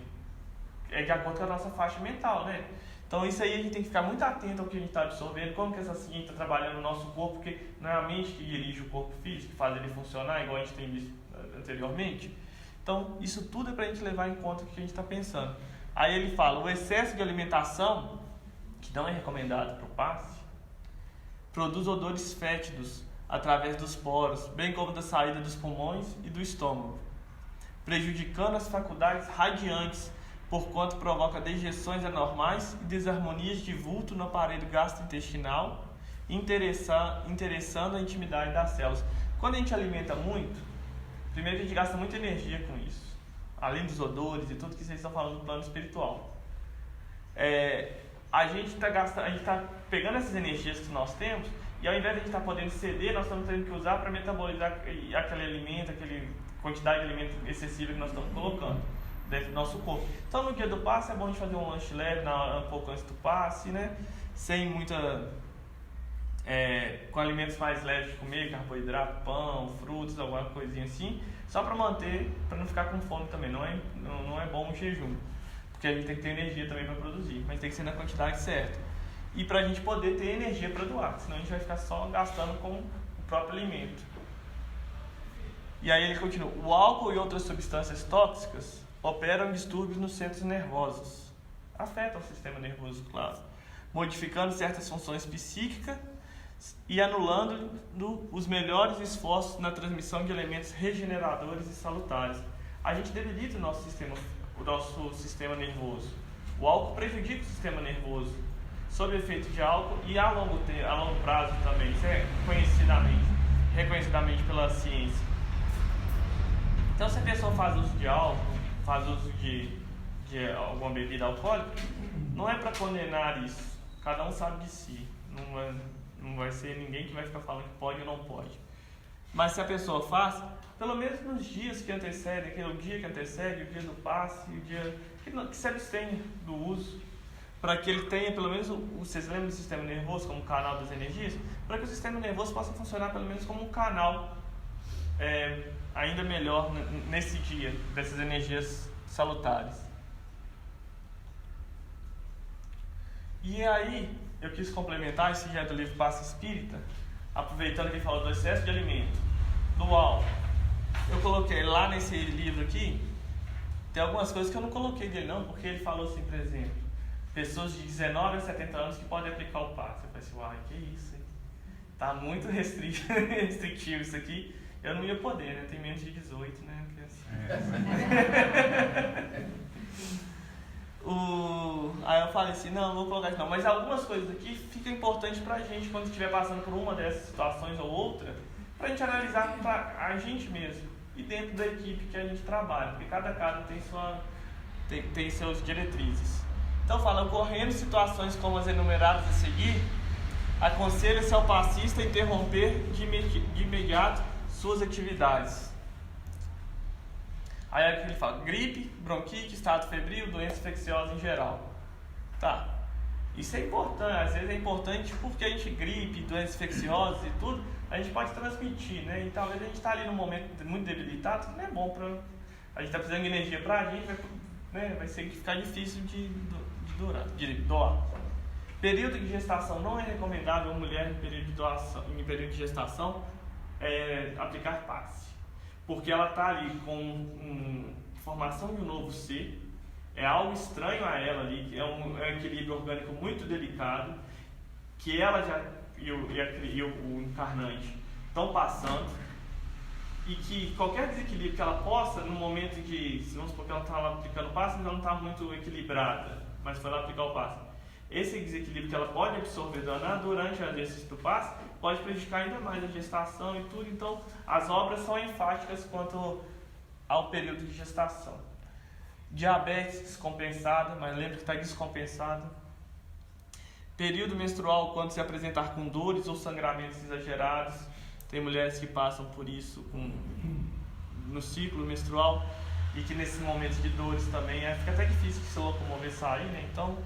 É de acordo com a nossa faixa mental, né? Então isso aí a gente tem que ficar muito atento ao que a gente está absorvendo, como que essa ciência está trabalhando no nosso corpo, porque não é a mente que dirige o corpo físico, que faz ele funcionar, igual a gente tem visto anteriormente. Então isso tudo é para a gente levar em conta o que a gente está pensando. Aí ele fala, o excesso de alimentação, que não é recomendado para o passe, produz odores fétidos através dos poros, bem como da saída dos pulmões e do estômago, prejudicando as faculdades radiantes, porquanto provoca dejeções anormais e desarmonias de vulto no aparelho gastrointestinal, interessando a intimidade das células. Quando a gente alimenta muito, primeiro a gente gasta muita energia com isso, além dos odores e tudo que vocês estão falando do plano espiritual. a gente está pegando essas energias que nós temos e ao invés de a gente estar podendo ceder, nós estamos tendo que usar para metabolizar aquele alimento, aquela quantidade de alimento excessiva que nós estamos colocando dentro do nosso corpo. Então no dia do passe é bom a gente fazer um lanche leve um pouco antes do passe, né? Sem muita... com alimentos mais leves de comer, carboidrato, pão, frutas, alguma coisinha assim, só para manter, para não ficar com fome também. Não é bom o jejum, porque a gente tem que ter energia também para produzir, mas tem que ser na quantidade certa. E para a gente poder ter energia para doar, senão a gente vai ficar só gastando com o próprio alimento. E aí ele continua: o álcool e outras substâncias tóxicas operam distúrbios nos centros nervosos, afetam o sistema nervoso, claro, modificando certas funções psíquicas e anulando os melhores esforços na transmissão de elementos regeneradores e salutares. A gente debilita o nosso sistema nervoso. O álcool prejudica o sistema nervoso, sob efeito de álcool, e a longo prazo também. Isso é reconhecidamente pela ciência. Então, se a pessoa faz uso de álcool, faz uso de alguma bebida alcoólica, não é para condenar isso. Cada um sabe de si. Não vai ser ninguém que vai ficar falando que pode ou não pode. Mas se a pessoa faz, pelo menos nos dias que antecedem, que é o dia que antecede, o dia do passe, o dia que se abstém do uso, para que ele tenha pelo menos, vocês lembram do sistema nervoso como canal das energias? Para que o sistema nervoso possa funcionar pelo menos como um canal ainda melhor nesse dia, dessas energias salutares. E aí, eu quis complementar esse dia do livro Passe Espírita, aproveitando que ele falou do excesso de alimento, do álcool. Eu coloquei lá nesse livro aqui, tem algumas coisas que eu não coloquei dele não, porque ele falou assim, por exemplo, pessoas de 19 a 70 anos que podem aplicar o passe. Eu falei assim, uai, que isso, hein? Tá muito restritivo isso aqui. Eu não ia poder, né? Tem menos de 18, né? Aí eu falei assim, não vou colocar isso não. Mas algumas coisas aqui ficam importantes pra gente quando estiver passando por uma dessas situações ou outra, pra gente analisar pra a gente mesmo e dentro da equipe que a gente trabalha, porque cada casa tem seus diretrizes. Então fala, ocorrendo situações como as enumeradas a seguir, aconselha-se ao passista interromper de imediato suas atividades. Aí é que ele fala, gripe, bronquite, estado febril, doença infecciosa em geral. Tá, isso é importante, às vezes é importante porque a gente gripe, doenças infecciosas e tudo, a gente pode transmitir, né? E talvez a gente está ali num momento muito debilitado, não é bom para... A gente está precisando de energia para a gente, vai ficar difícil de doar. Período de gestação, não é recomendável a mulher em período de gestação aplicar passe, porque ela está ali com formação de um novo ser, é algo estranho a ela ali, é um equilíbrio orgânico muito delicado, que ela e o encarnante estão passando, e que qualquer desequilíbrio que ela possa, no momento em que, se vamos supor que ela está aplicando o passe, mas ela não está muito equilibrada, mas foi lá aplicar o passe, esse desequilíbrio que ela pode absorver durante o exercício do passe, pode prejudicar ainda mais a gestação e tudo. Então, as obras são enfáticas quanto ao período de gestação. Diabetes descompensada, mas lembra que está descompensada. Período menstrual, quando se apresentar com dores ou sangramentos exagerados. Tem mulheres que passam por isso no ciclo menstrual e que nesses momentos de dores também fica até difícil de se locomover, sair, né? Então,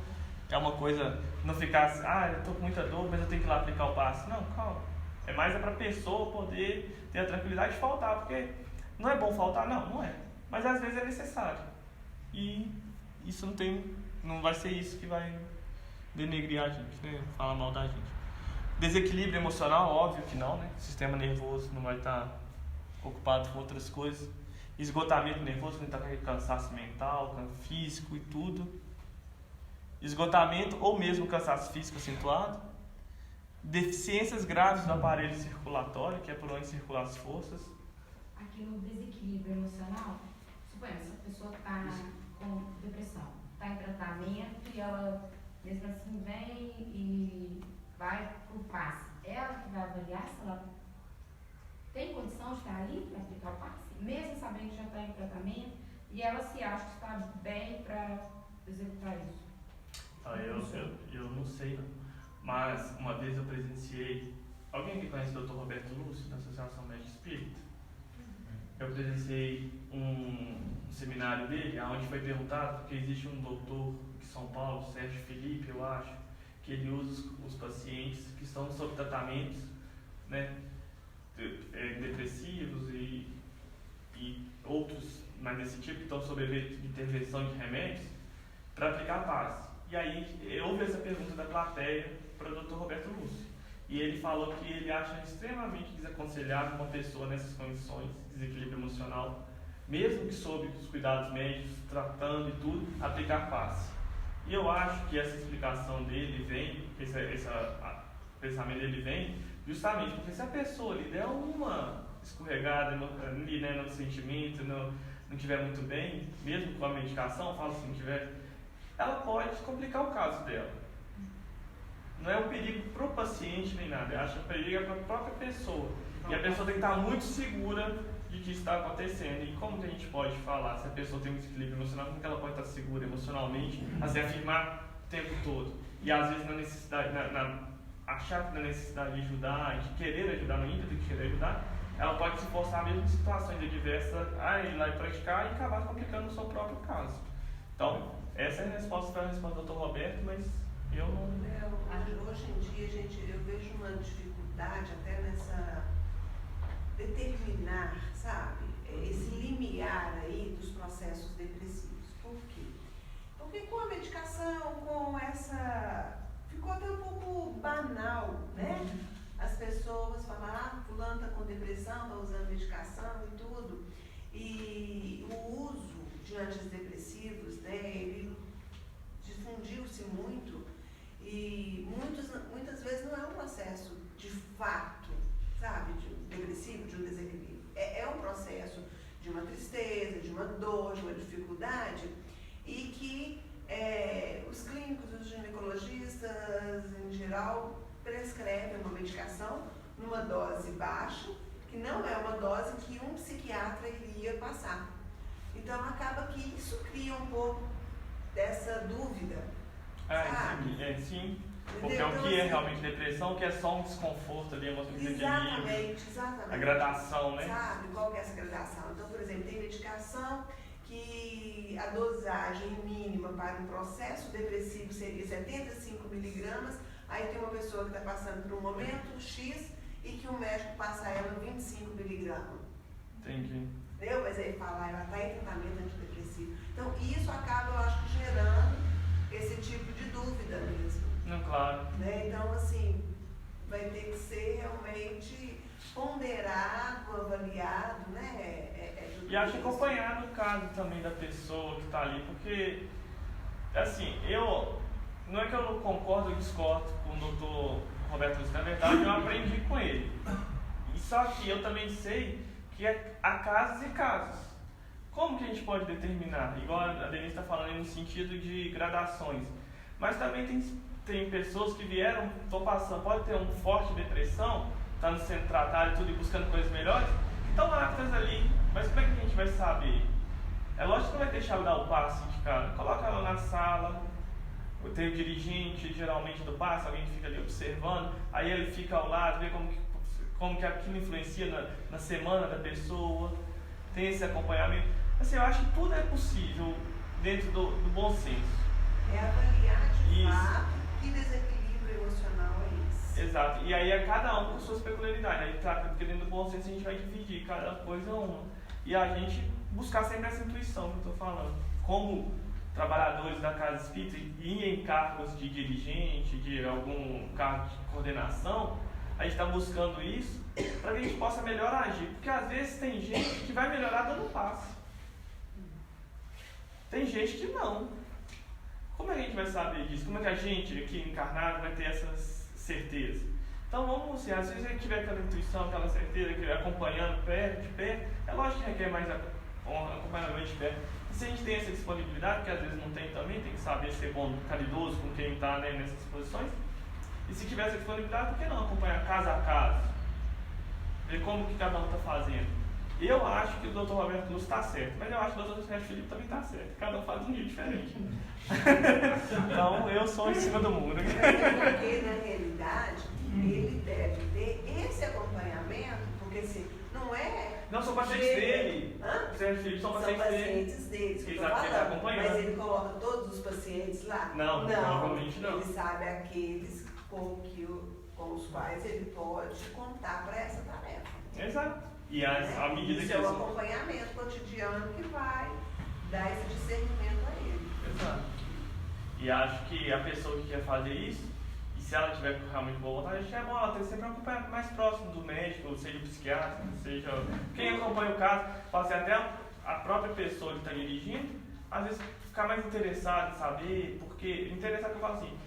é uma coisa, não ficar assim, eu estou com muita dor, mas eu tenho que ir lá aplicar o passe. Não, calma. É mais para a pessoa poder ter a tranquilidade de faltar, porque não é bom faltar? Não é. Mas às vezes é necessário. E isso não vai ser isso que vai denegrir a gente, né? Falar mal da gente. Desequilíbrio emocional, óbvio que não, né? O sistema nervoso não vai estar ocupado com outras coisas. Esgotamento nervoso, quando está com aquele cansaço mental, físico e tudo. Esgotamento ou mesmo cansaço físico acentuado, deficiências graves do aparelho circulatório, que é por onde circulam as forças. Aqui no desequilíbrio emocional, suponhamos, se a pessoa está com depressão, está em tratamento e ela mesmo assim vem e vai para o passe, ela que vai avaliar se ela tem condição de estar ali para aplicar o passe, mesmo sabendo que já está em tratamento, e ela se acha que está bem para executar isso. Eu não sei, não. Mas uma vez eu presenciei. Alguém que conhece o Dr. Roberto Lúcio, da Associação Médica Espírita? Eu presenciei um seminário dele, onde foi perguntado, porque existe um doutor em São Paulo, Sérgio Felipe, eu acho, que ele usa os pacientes que estão sob tratamentos, né, depressivos e outros mais desse tipo, que estão sob intervenção de remédios, para aplicar paz. E aí houve essa pergunta da plateia para o Dr. Roberto Lúcio. E ele falou que ele acha extremamente desaconselhável uma pessoa nessas condições de desequilíbrio emocional, mesmo que sob os cuidados médicos, tratando e tudo, aplicar passe. E eu acho que essa explicação dele vem, esse pensamento dele vem justamente porque se a pessoa lhe der uma escorregada ali, né, no sentimento, não estiver muito bem, mesmo com a medicação, fala assim, ela pode complicar o caso dela. Não é um perigo para o paciente nem nada, eu acho que o perigo é para a própria pessoa. E a pessoa tem que estar muito segura de que isso está acontecendo. E como que a gente pode falar se a pessoa tem um desequilíbrio emocional, como que ela pode estar segura emocionalmente a se afirmar o tempo todo? E às vezes na necessidade, achar que na necessidade de ajudar, de querer ajudar, no ímpeto de querer ajudar, ela pode se forçar mesmo em situações adversas a ir lá e praticar e acabar complicando o seu próprio caso. Então, essa é a resposta do Dr. Roberto, mas eu não... Hoje em dia, eu vejo uma dificuldade até nessa determinar, sabe, esse limiar aí dos processos depressivos. Por quê? Porque com a medicação, com essa... ficou até um pouco banal, né? As pessoas falam, fulano está com depressão, está usando medicação e tudo. E o uso de antidepressivos, né, ele difundiu-se muito e muitas vezes não é um processo de fato, sabe, de um depressivo, de um desequilíbrio. É um processo de uma tristeza, de uma dor, de uma dificuldade e que os clínicos, os ginecologistas, em geral, prescrevem uma medicação numa dose baixa, que não é uma dose que um psiquiatra iria passar. Então, acaba que isso cria um pouco dessa dúvida, sabe? Sim. Porque então, o que é realmente depressão, que é só um desconforto ali, exatamente. A gradação, né? Sabe, qual que é essa gradação? Então, por exemplo, tem medicação que a dosagem mínima para um processo depressivo seria 75 miligramas, aí tem uma pessoa que está passando por um momento X e que o médico passa a ela 25 miligramas. Entendi. Entendeu? Mas aí fala, ela está em tratamento antidepressivo. Então, isso acaba, eu acho que, gerando esse tipo de dúvida mesmo. Não, claro. Né? Então, assim, vai ter que ser realmente ponderado, avaliado, né? E acho acompanhado o caso também da pessoa que está ali, porque, assim, não é que eu não concordo ou discordo com o doutor Roberto Lúcio, na verdade eu aprendi com ele. Só que eu também sei que há casos e casos. Como que a gente pode determinar? Igual a Denise está falando no sentido de gradações. Mas também tem pessoas que vieram, pode ter uma forte depressão, está sendo tratado e tudo e buscando coisas melhores, que estão aptas ali. Mas como é que a gente vai saber? É lógico que não vai deixar eu dar o passe de cara. Coloca ela na sala, tem o dirigente geralmente do passe, alguém fica ali observando, aí ele fica ao lado, vê como que aquilo influencia na semana da pessoa, tem esse acompanhamento. Assim, eu acho que tudo é possível dentro do bom senso. É avaliar de fato que desequilíbrio emocional é esse. Exato, e aí é cada um com suas peculiaridades, aí porque dentro do bom senso a gente vai dividir cada coisa uma. E a gente buscar sempre essa intuição que eu estou falando. Como trabalhadores da casa espírita e em cargos de dirigente, de algum cargo de coordenação, a gente está buscando isso para que a gente possa melhor agir. Porque às vezes tem gente que vai melhorar dando passe. Tem gente que não. Como é que a gente vai saber disso? Como é que a gente aqui encarnado vai ter essas certezas? Então vamos, assim, às vezes a gente tiver aquela intuição, aquela certeza, que acompanhando de perto, é lógico que requer mais acompanhamento de perto. E se a gente tem essa disponibilidade, que às vezes não tem também, tem que saber ser bom, caridoso com quem está, né, nessas posições. E se tiver essa disponibilidade, por que não acompanhar caso a caso? Ver como que cada um está fazendo. Eu acho que o Dr. Roberto Lúcio está certo, mas eu acho que o Dr. Sérgio Felipe também está certo. Cada um faz de um jeito diferente. Então, eu sou em cima do muro. Porque, na realidade, ele deve ter esse acompanhamento, porque se não é... Não, são pacientes dele. Hã? O Sérgio Felipe são pacientes dele. pacientes deles, que eu tô Exato, ele tá falando. acompanhando. Mas ele coloca todos os pacientes lá? Não, provavelmente não. Ele sabe aqueles com os quais ele pode contar para essa tarefa. Exato. E à medida Isso que é o eles... acompanhamento cotidiano que vai dar esse discernimento a ele. Exato. E acho que a pessoa que quer fazer isso, e se ela tiver realmente boa vontade, acho que é bom ela ter sempre um acompanhamento mais próximo do médico, seja o psiquiatra, seja quem acompanha o caso, pode ser até a própria pessoa que está dirigindo, às vezes ficar mais interessado em saber, porque interessado que eu falo assim,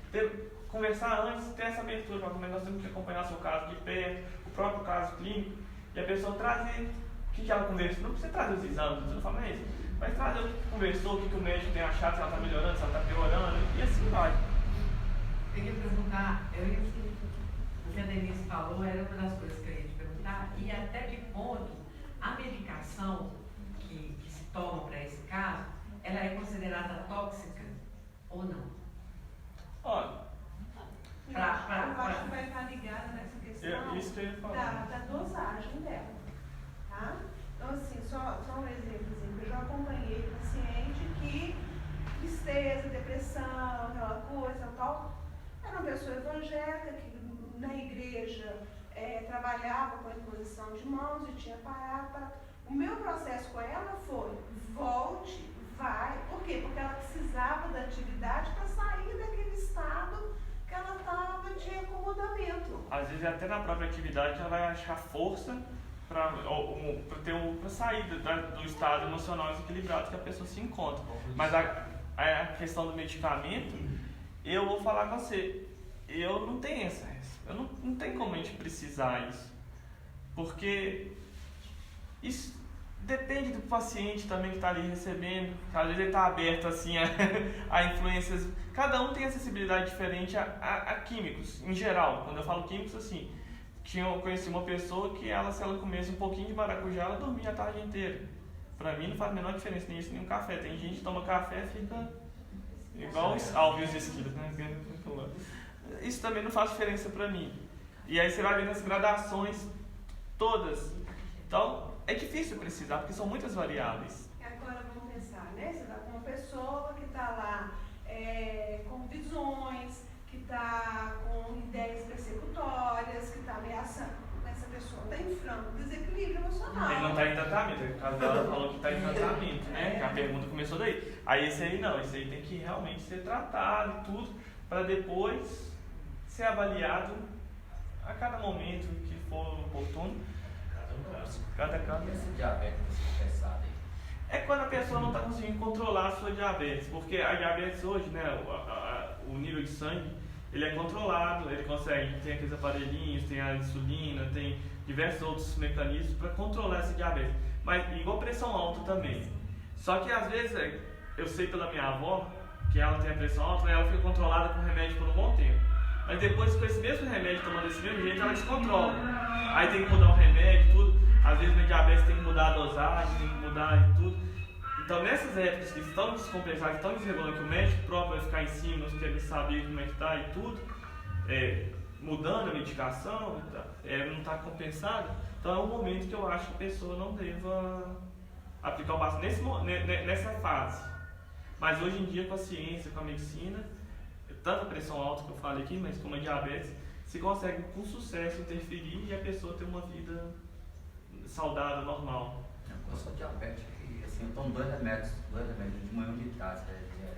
conversar antes, ter essa abertura, mas nós temos que acompanhar seu caso de perto, o próprio caso clínico, e a pessoa trazer o que ela conversou, não precisa trazer os exames, você não fala, mas trazer o que conversou, o que o médico tem achado, se ela está melhorando, se ela está piorando, e assim vai. Eu ia perguntar, o que a Denise falou era uma das coisas que eu ia te perguntar, e até que ponto a medicação que se toma para esse caso, ela é considerada tóxica ou não? Olha, Eu acho que vai estar ligada nessa questão isso que eu ia falar. da dosagem dela, tá? Então, assim, só um exemplozinho, eu já acompanhei paciente que tristeza, depressão, aquela coisa tal, era uma pessoa evangélica que na igreja trabalhava com a imposição de mãos e tinha parado. O meu processo com ela foi, volte, vai, por quê? Porque ela precisava da atividade para sair daquele estado que ela estava de acomodamento. Às vezes até na própria atividade ela vai achar força para sair do estado emocional desequilibrado que a pessoa se encontra. Mas a questão do medicamento, eu vou falar com você, eu não tenho não tem como a gente precisar isso. Porque isso depende do paciente também que está ali recebendo, às vezes ele está aberto assim a influências. Cada um tem acessibilidade diferente a químicos, em geral. Quando eu falo químicos, assim, eu conheci uma pessoa que se ela comesse um pouquinho de maracujá, ela dormia a tarde inteira. Pra mim não faz a menor diferença nem isso, nem um café. Tem gente que toma café e fica igual os alves esquilos, né? Isso também não faz diferença pra mim. E aí você vai vendo as gradações todas. Então, é difícil precisar, porque são muitas variáveis. Agora vamos pensar, né? Você está com uma pessoa que está lá com visões, que está com ideias persecutórias, que está ameaçando. Essa pessoa está em franco desequilíbrio emocional. Ele não está em tratamento, o caso dela falou que está em tratamento, né? Que a pergunta começou daí. Aí esse aí tem que realmente ser tratado e tudo, para depois ser avaliado a cada momento que for oportuno. Cada caso. E esse diabetes pesado aí? É quando a pessoa não está conseguindo controlar a sua diabetes, porque a diabetes hoje, né, o nível de sangue, ele é controlado, ele consegue, tem aqueles aparelhinhos, tem a insulina, tem diversos outros mecanismos para controlar essa diabetes, mas igual pressão alta também. Só que às vezes, eu sei pela minha avó, que ela tem a pressão alta, né, ela fica controlada com remédio por um bom tempo. Mas depois, com esse mesmo remédio, tomando desse mesmo jeito, ela descontrola. Aí tem que mudar o remédio e tudo. Às vezes na diabetes tem que mudar a dosagem, tem que mudar e tudo. Então nessas épocas que estão descompensadas, estão desregulando, que o médico próprio vai ficar em cima, nós queremos saber como é que está e tudo, mudando a medicação, não está compensado, então é um momento que eu acho que a pessoa não deva aplicar o básico nessa fase. Mas hoje em dia, com a ciência, com a medicina, tanto a pressão alta que eu falei aqui, mas como a diabetes, se consegue com sucesso interferir e a pessoa ter uma vida saudável, normal. Eu sou diabético e assim, eu tomo dois remédios de manhã e de tarde.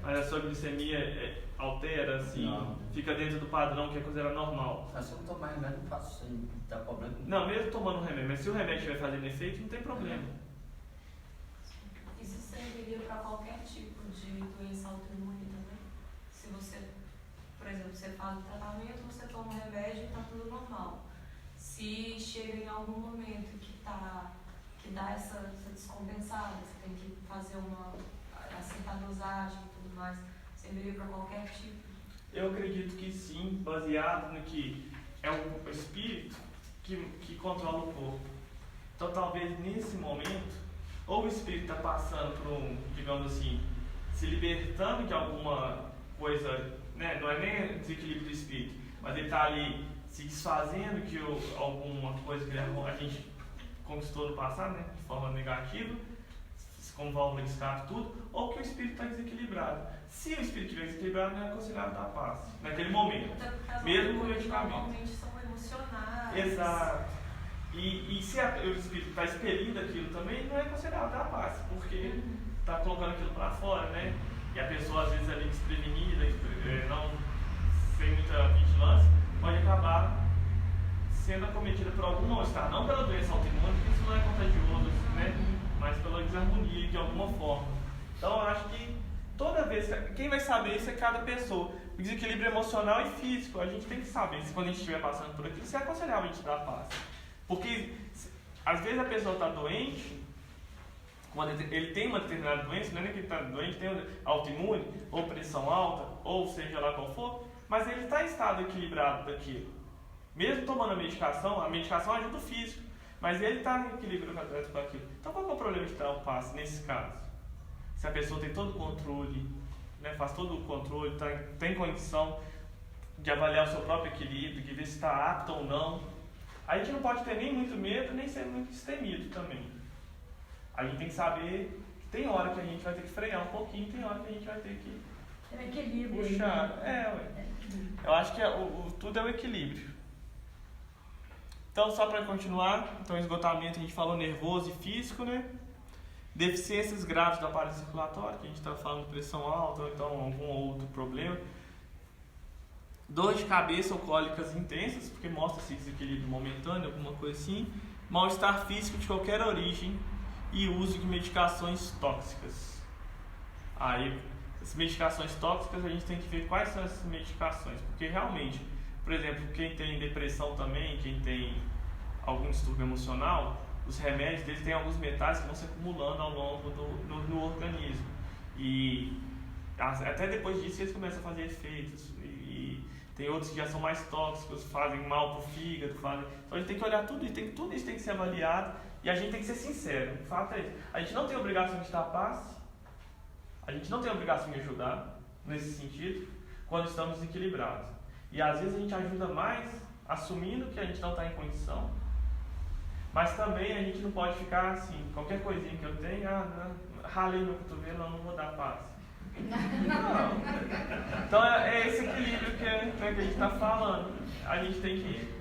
Mas a sua glicemia altera, assim, não. Fica dentro do padrão que é considerado normal. Mas se eu não tomar remédio, não faço isso, não dá problema. Não, mesmo tomando um remédio, mas se o remédio estiver fazendo efeito, não tem problema. Isso serviria para qualquer tipo de doença autoimune também? Se você, por exemplo, você faz o tratamento, você toma um remédio e está tudo normal. Se chega em algum momento que dá essa descompensada, você tem que fazer acertar a dosagem e tudo mais, serviria para qualquer tipo? Eu acredito que sim, baseado no que é o espírito que controla o corpo. Então talvez nesse momento, ou o espírito está passando por um, digamos assim, se libertando de alguma coisa, né? Não é nem desequilíbrio do espírito, mas ele está ali se desfazendo de alguma coisa que a gente conquistou no passado, né? De forma negativa, como válvula de escape, tudo, ou que o espírito está desequilibrado. Se o espírito estiver desequilibrado, não é aconselhável dar passe, naquele momento, Até porque as mesmo com o hormônios medicamento. normalmente são emocionais. Exato. E se o espírito está expelindo aquilo também, não é aconselhável dar passe, porque está colocando aquilo para fora, né? E a pessoa, às vezes, ali desprevenida, não sem muita vigilância, pode acabar sendo acometida por algum mal-estar, não pela doença autoimune, porque isso não é contagioso, né? Mas pela desarmonia de alguma forma. Então eu acho que toda vez, quem vai saber isso é cada pessoa. O desequilíbrio emocional e físico, a gente tem que saber se quando a gente estiver passando por aquilo, se é aconselhável a gente dar paz. Porque às vezes a pessoa está doente, quando ele tem uma determinada doença, não é nem que ele está doente, tem autoimune, ou pressão alta, ou seja lá qual for, mas ele está em estado equilibrado daquilo. Mesmo tomando a medicação ajuda o físico, mas ele está em equilíbrio com aquilo. Então qual é o problema de dar o passe nesse caso? Se a pessoa tem todo o controle, né, faz todo o controle, tem condição de avaliar o seu próprio equilíbrio, de ver se está apto ou não, a gente não pode ter nem muito medo, nem ser muito destemido também. A gente tem que saber que tem hora que a gente vai ter que frear um pouquinho, tem hora que a gente vai ter que puxar. Eu acho que tudo é o equilíbrio. Então, só para continuar, então esgotamento a gente falou nervoso e físico, né? Deficiências graves do aparelho circulatório, que a gente está falando pressão alta, ou então algum outro problema. Dor de cabeça ou cólicas intensas, porque mostra esse desequilíbrio momentâneo, alguma coisa assim. Mal-estar físico de qualquer origem e uso de medicações tóxicas. Aí, as medicações tóxicas, a gente tem que ver quais são essas medicações, porque realmente, por exemplo, quem tem depressão também, quem tem algum distúrbio emocional, os remédios deles têm alguns metais que vão se acumulando ao longo do organismo. E até depois disso eles começam a fazer efeitos. E tem outros que já são mais tóxicos, fazem mal para o fígado. Então a gente tem que olhar tudo isso, tudo isso tem que ser avaliado. E a gente tem que ser sincero. O fato é isso. A gente não tem obrigação de dar paz, a gente não tem obrigação de ajudar, nesse sentido, quando estamos equilibrados. E às vezes a gente ajuda mais assumindo que a gente não está em condição, mas também a gente não pode ficar assim, qualquer coisinha que eu tenho, ralei meu cotovelo, eu não vou dar paz. Não. Então é esse equilíbrio que a gente está falando. A gente tem que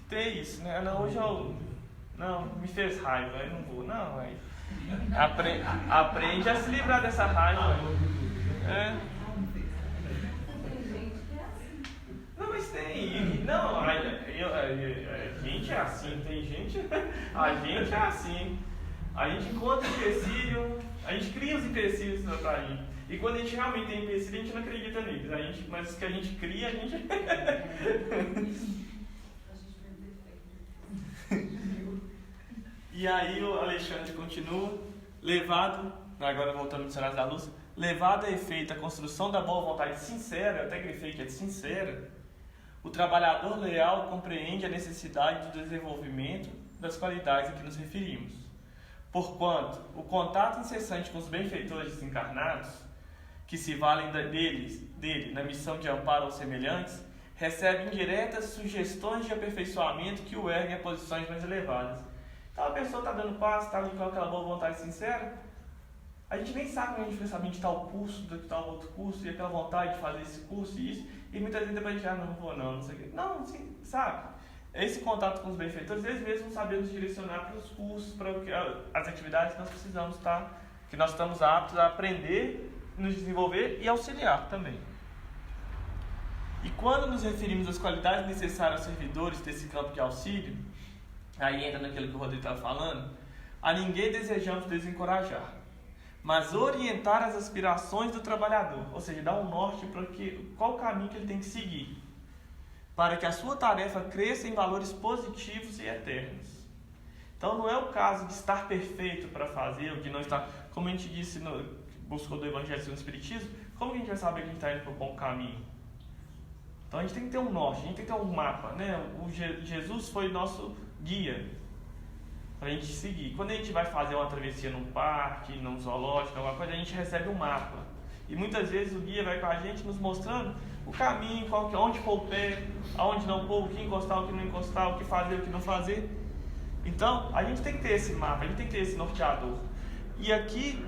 ter isso, né? Não, hoje me fez raiva, eu não vou. Não, aí aprende a se livrar dessa raiva. Não, mas tem. Não, a gente é assim, tem gente. A gente é assim. A gente encontra empecilho, a gente cria os empecilhos pra gente. E quando a gente realmente tem empecilho, a gente não acredita neles. Mas os que a gente cria, a gente. E aí o Alexandre continua, agora voltando ao Dicionário da Luz, levado a efeito a construção da boa vontade sincera, eu até grifei que é sincera, o trabalhador leal compreende a necessidade do desenvolvimento das qualidades a que nos referimos. Porquanto, o contato incessante com os benfeitores desencarnados, que se valem dele na missão de amparo aos semelhantes, recebe indiretas sugestões de aperfeiçoamento que o erguem a posições mais elevadas. Então a pessoa está dando passo, está ali com aquela boa vontade sincera, a gente nem sabe como a gente foi saber de tal curso, de tal outro curso, e aquela vontade de fazer esse curso e isso, e muitas vezes depois a gente não vou não sei o quê. Não, assim, sabe? Esse contato com os benfeitores, eles mesmos sabem nos direcionar para os cursos, para as atividades que nós precisamos que nós estamos aptos a aprender, nos desenvolver e auxiliar também. E quando nos referimos às qualidades necessárias aos servidores desse campo de auxílio, aí entra naquilo que o Rodrigo estava falando, a ninguém desejamos desencorajar, mas orientar as aspirações do trabalhador, ou seja, dar um norte para qual o caminho que ele tem que seguir, para que a sua tarefa cresça em valores positivos e eternos. Então não é o caso de estar perfeito para fazer, ou de não estar, como a gente disse, buscou do Evangelho segundo o Espiritismo, como que a gente vai saber que a gente está indo para o bom caminho? Então a gente tem que ter um norte, a gente tem que ter um mapa, né? O Jesus foi nosso guia. para a gente seguir. Quando a gente vai fazer uma travessia num parque, num zoológico, alguma coisa, a gente recebe um mapa. E muitas vezes o guia vai com a gente nos mostrando o caminho, onde pôr o pé, aonde não pôr, o que encostar, o que não encostar, o que fazer, o que não fazer. Então, a gente tem que ter esse mapa, a gente tem que ter esse norteador. E aqui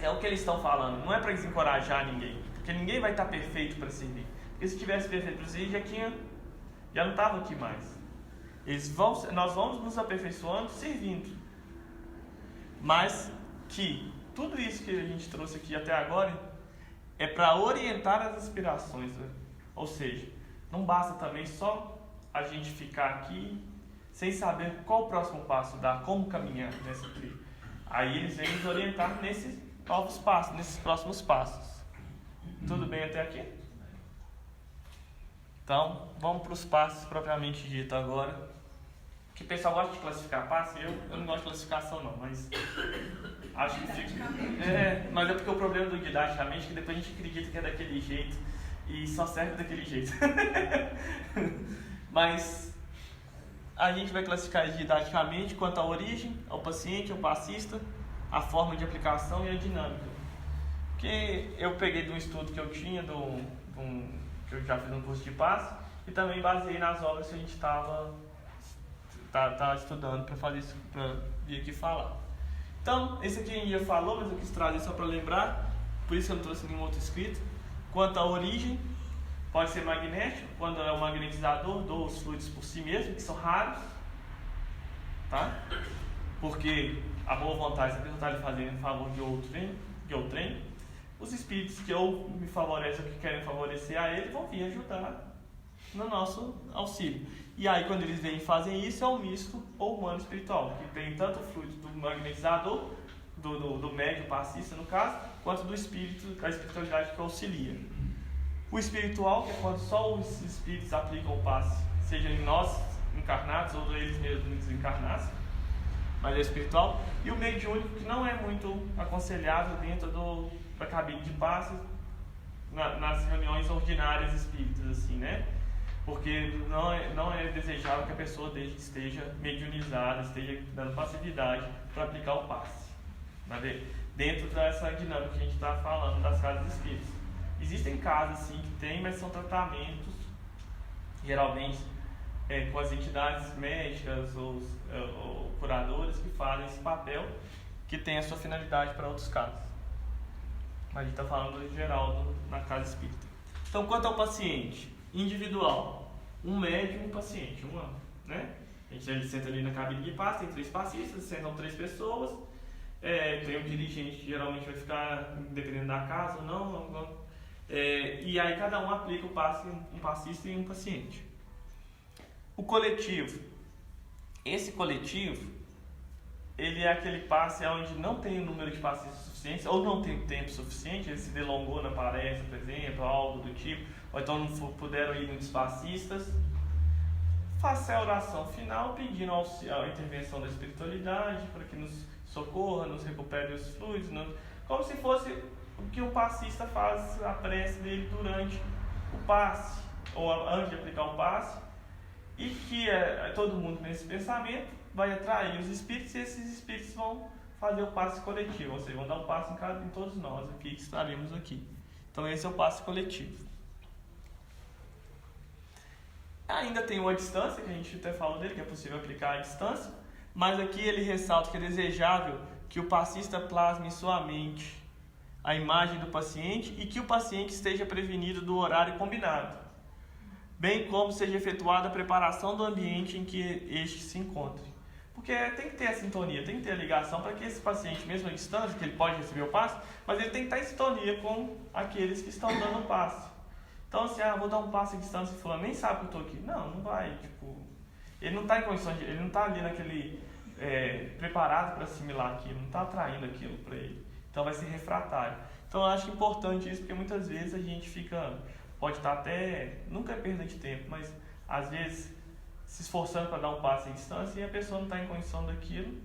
é o que eles estão falando, não é para desencorajar ninguém, porque ninguém vai estar perfeito para servir. Porque se tivesse perfeito para servir, já não estava aqui mais. Nós vamos nos aperfeiçoando servindo. Mas que tudo isso que a gente trouxe aqui até agora é para orientar as aspirações, né? Ou seja, não basta também só a gente ficar aqui sem saber qual o próximo passo dar, como caminhar nessa trilha. Aí eles vêm nos orientar nesses novos passos, nesses próximos passos. Tudo bem até aqui? Então, vamos para os passos propriamente dito agora. Que o pessoal gosta de classificar passo, eu não gosto de classificação não, mas acho que fica. Mas é porque o problema do didaticamente é que depois a gente acredita que é daquele jeito e só serve daquele jeito. Mas a gente vai classificar didaticamente quanto à origem, ao paciente, ao passista, a forma de aplicação e a dinâmica. Porque eu peguei de um estudo que eu tinha, que eu já fiz um curso de passo, e também baseei nas obras que a gente estava estudando para fazer isso, para vir aqui falar. Então, esse aqui a gente já falou, mas eu quis trazer só para lembrar, por isso que eu não trouxe nenhum outro escrito. Quanto à origem, pode ser magnético, quando é o magnetizador dos fluidos por si mesmo, que são raros, tá? Porque a boa vontade, se a pessoa está lhe fazendo em favor de outrem, os espíritos que ou me favorecem ou que querem favorecer a ele vão vir ajudar no nosso auxílio. E aí, quando eles vêm e fazem isso, é um misto ou humano espiritual, que tem tanto o fluido do magnetizador, do médio passista no caso, quanto do espírito, da espiritualidade que auxilia. O espiritual, que é quando só os espíritos aplicam o passe, seja em nós encarnados ou eles mesmos desencarnados, mas é espiritual. E o mediúnico, que não é muito aconselhável dentro da cabine de passe, nas reuniões ordinárias espíritas, assim, né? Porque não é desejável que a pessoa esteja mediunizada, esteja dando passividade para aplicar o passe. Dentro dessa dinâmica que a gente está falando das casas espíritas. Existem casas sim que tem, mas são tratamentos, geralmente com as entidades médicas ou curadoras que fazem esse papel, que tem a sua finalidade para outros casos. Mas a gente está falando em geral na casa espírita. Então, quanto ao paciente individual, um médium e um paciente, né? A gente senta ali na cabine de passe, tem 3 passistas, sentam 3 pessoas, tem um dirigente que geralmente vai ficar, dependendo da casa ou não, e aí cada um aplica o passe, um passista e um paciente. O coletivo, esse coletivo, ele é aquele passe onde não tem o número de passistas suficiente, ou não tem tempo suficiente, ele se delongou na palestra, por exemplo, algo do tipo, ou então não puderam ir muitos passistas. Faça a oração final pedindo a intervenção da espiritualidade para que nos socorra, nos recupere os fluidos, como se fosse o que o passista faz, a prece dele durante o passe, ou antes de aplicar o passe, e que todo mundo nesse pensamento vai atrair os espíritos, e esses espíritos vão fazer o passe coletivo, ou seja, vão dar um passe em todos nós aqui que estaremos aqui. Então esse é o passe coletivo. Ainda tem uma distância, que a gente até falou dele, que é possível aplicar à distância, mas aqui ele ressalta que é desejável que o passista plasme em sua mente a imagem do paciente e que o paciente esteja prevenido do horário combinado, bem como seja efetuada a preparação do ambiente em que este se encontre. Porque tem que ter a sintonia, tem que ter a ligação para que esse paciente, mesmo à distância, que ele pode receber o passe, mas ele tem que estar em sintonia com aqueles que estão dando o passe. Então, assim, vou dar um passe à distância e fulano nem sabe que eu estou aqui. Não vai, ele não está em condições ele não está ali naquele, preparado para assimilar aquilo, não está atraindo aquilo para ele. Então vai ser refratário. Então eu acho importante isso, porque muitas vezes a gente pode estar até, nunca é perda de tempo, mas às vezes se esforçando para dar um passe à distância e a pessoa não está em condição daquilo.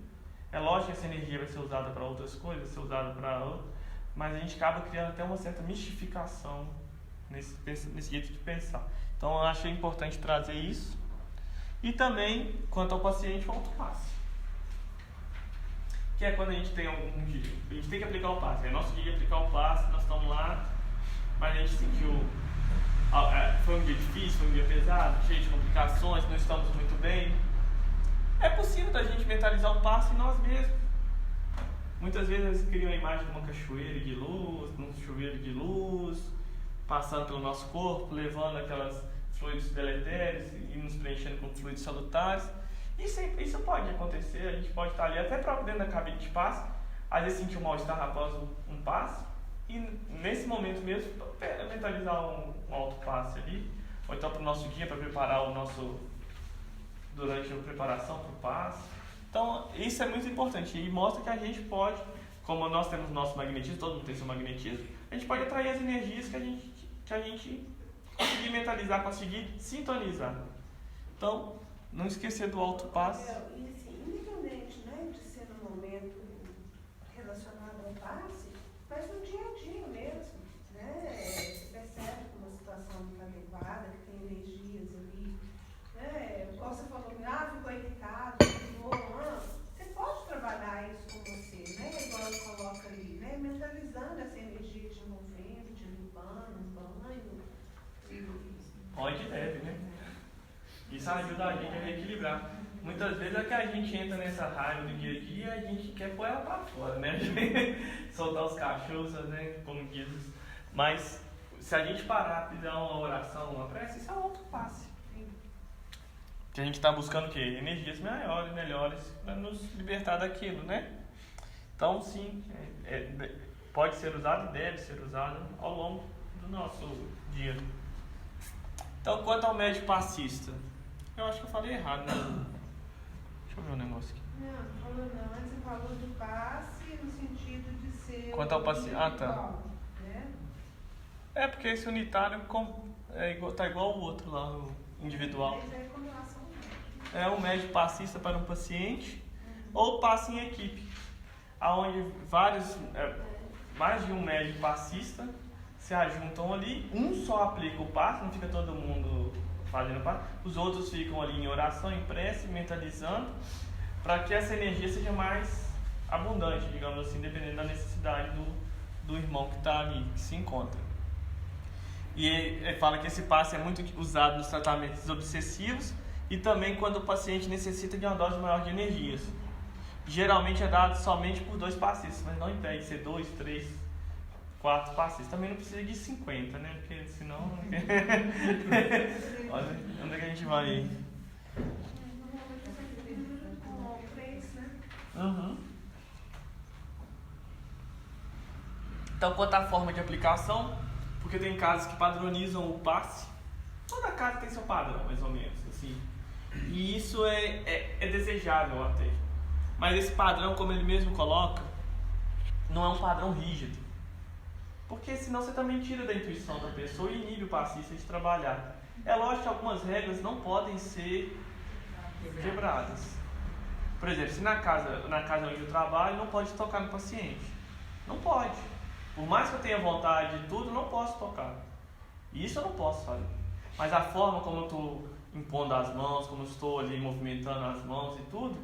É lógico que essa energia vai ser usada para outras coisas, vai ser usada para outras, mas a gente acaba criando até uma certa mistificação nesse jeito de pensar. Então eu achei importante trazer isso. E também, quanto ao paciente, o autopasse. que é quando a gente tem algum dia. A gente tem que aplicar o passe. É nosso dia de aplicar o passe, nós estamos lá, mas a gente sentiu. Foi um dia difícil, foi um dia pesado, cheio de complicações, não estamos muito bem. É possível da gente mentalizar o passe em nós mesmos. Muitas vezes eles criam a imagem de uma cachoeira de luz, de um chuveiro de luz, passando pelo nosso corpo, levando aquelas fluidos deletérios e nos preenchendo com fluidos salutares. Isso pode acontecer, a gente pode estar ali até próprio dentro da cabine de passe, às vezes sentir um mal-estar após um passe, e nesse momento mesmo mentalizar um auto-passe ali, ou então para o nosso dia, para preparar o nosso, durante a preparação para o passe. Então isso é muito importante e mostra que a gente pode, como nós temos nosso magnetismo, todo mundo tem seu magnetismo, a gente pode atrair as energias que a gente conseguir mentalizar, conseguir sintonizar. Então, não esquecer do auto-passe. E assim, independente, né, de ser no momento relacionado ao passe, mas no dia a dia mesmo, né? Você percebe que uma situação não está adequada, que tem energias ali, né? Igual você falou, ficou irritado, você pode trabalhar isso com você, né? Igual ele coloca ali, né? Mentalizando essa energia te envolvendo, te limpando, banho. Pode e deve, né? Isso ajuda a gente a reequilibrar. Muitas vezes é que a gente entra nessa raiva do dia a dia e a gente quer pôr ela pra fora, né? Soltar os cachorros, né? Como diz. Mas se a gente parar, fizer uma oração, uma prece, isso é um outro passe. Que a gente está buscando o quê? Energias maiores, melhores, para nos libertar daquilo, né? Então, sim, pode ser usado e deve ser usado ao longo do nosso dia. Então, quanto ao médio passista, eu acho que eu falei errado, né? Deixa eu ver um negócio aqui. Não, você falou do passe no sentido de ser. Quanto ao passe. Ah, tá. Né? É porque esse unitário tá igual o outro lá, o individual. É um médio passista para um paciente ou passe em equipe, onde mais de um médio passista se ajuntam ali, um só aplica o passe, não fica todo mundo fazendo passe, os outros ficam ali em oração, em prece, mentalizando, para que essa energia seja mais abundante, digamos assim, dependendo da necessidade do irmão que está ali, que se encontra. E ele fala que esse passe é muito usado nos tratamentos obsessivos e também quando o paciente necessita de uma dose maior de energias. Geralmente é dado somente por 2 passistas, mas não impede de ser 2, 3, 4 passistas. Também não precisa de 50, né? Porque senão... Olha, onde é que a gente vai aí? Uhum. Então, quanto à forma de aplicação, porque tem casos que padronizam o passe, toda casa tem seu padrão, mais ou menos, assim. E isso é desejável até. Mas esse padrão, como ele mesmo coloca, não é um padrão rígido. Porque senão você também tira da intuição da pessoa e inibe o passista de trabalhar. É lógico que algumas regras não podem ser quebradas. Por exemplo, se na casa onde eu trabalho não pode tocar no paciente. Não pode. Por mais que eu tenha vontade de tudo, não posso tocar. E isso eu não posso fazer. Mas a forma como eu estou impondo as mãos, como eu estou ali movimentando as mãos e tudo,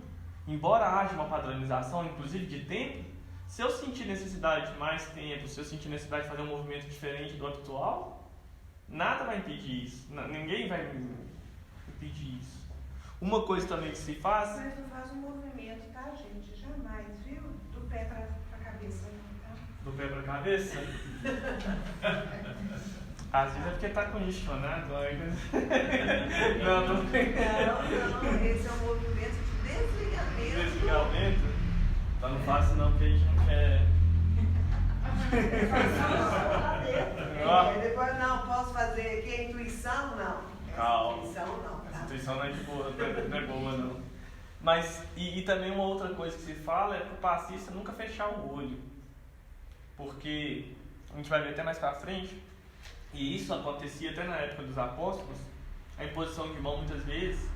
embora haja uma padronização, inclusive de tempo, se eu sentir necessidade de mais tempo, se eu sentir necessidade de fazer um movimento diferente do habitual, nada vai impedir isso. Ninguém vai impedir isso. Uma coisa também que se faz... Mas não faz um movimento, tá, gente? Jamais, viu? Do pé pra cabeça. Tá? Do pé pra cabeça? Às vezes é porque tá condicionado. Não, esse é um movimento de desligamento. Desligamento? Então não faço não, porque a gente não quer... Depois não, posso fazer aqui a intuição? Não. Calma. Intuição não, tá? A intuição não é de boa, não é boa não. Mas, e também uma outra coisa que se fala é pro passista nunca fechar o olho. Porque, a gente vai ver até mais pra frente, e isso acontecia até na época dos apóstolos, a imposição de mão muitas vezes,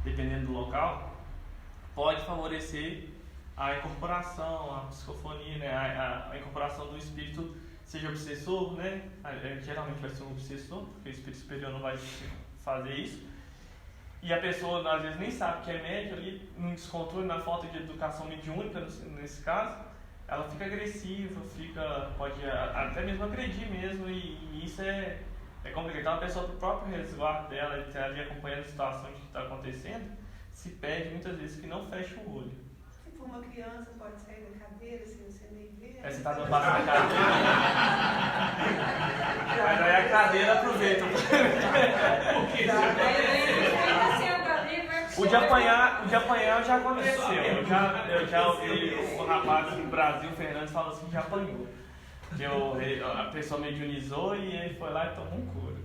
dependendo do local, pode favorecer a incorporação, a psicofonia, né? a incorporação do espírito, seja obsessor, né? Geralmente vai ser um obsessor, porque o espírito superior não vai fazer isso. e a pessoa às vezes nem sabe que é médio ali, num descontrole, na falta de educação mediúnica nesse caso, ela fica agressiva, pode até mesmo agredir mesmo, e isso é complicado. Então a pessoa, pro próprio resguardo dela, de estar ali acompanhando a situação que está acontecendo, se perde muitas vezes que não fecha o olho. Se for uma criança, pode sair da cadeira sem você nem ver. Aí você está dando passo na cadeira. Mas aí a cadeira aproveita. O de apanhar já aconteceu. Eu já ouvi o rapaz no Brasil, o Fernandes, falou assim que já apanhou. Que a pessoa mediunizou e ele foi lá e tomou um couro.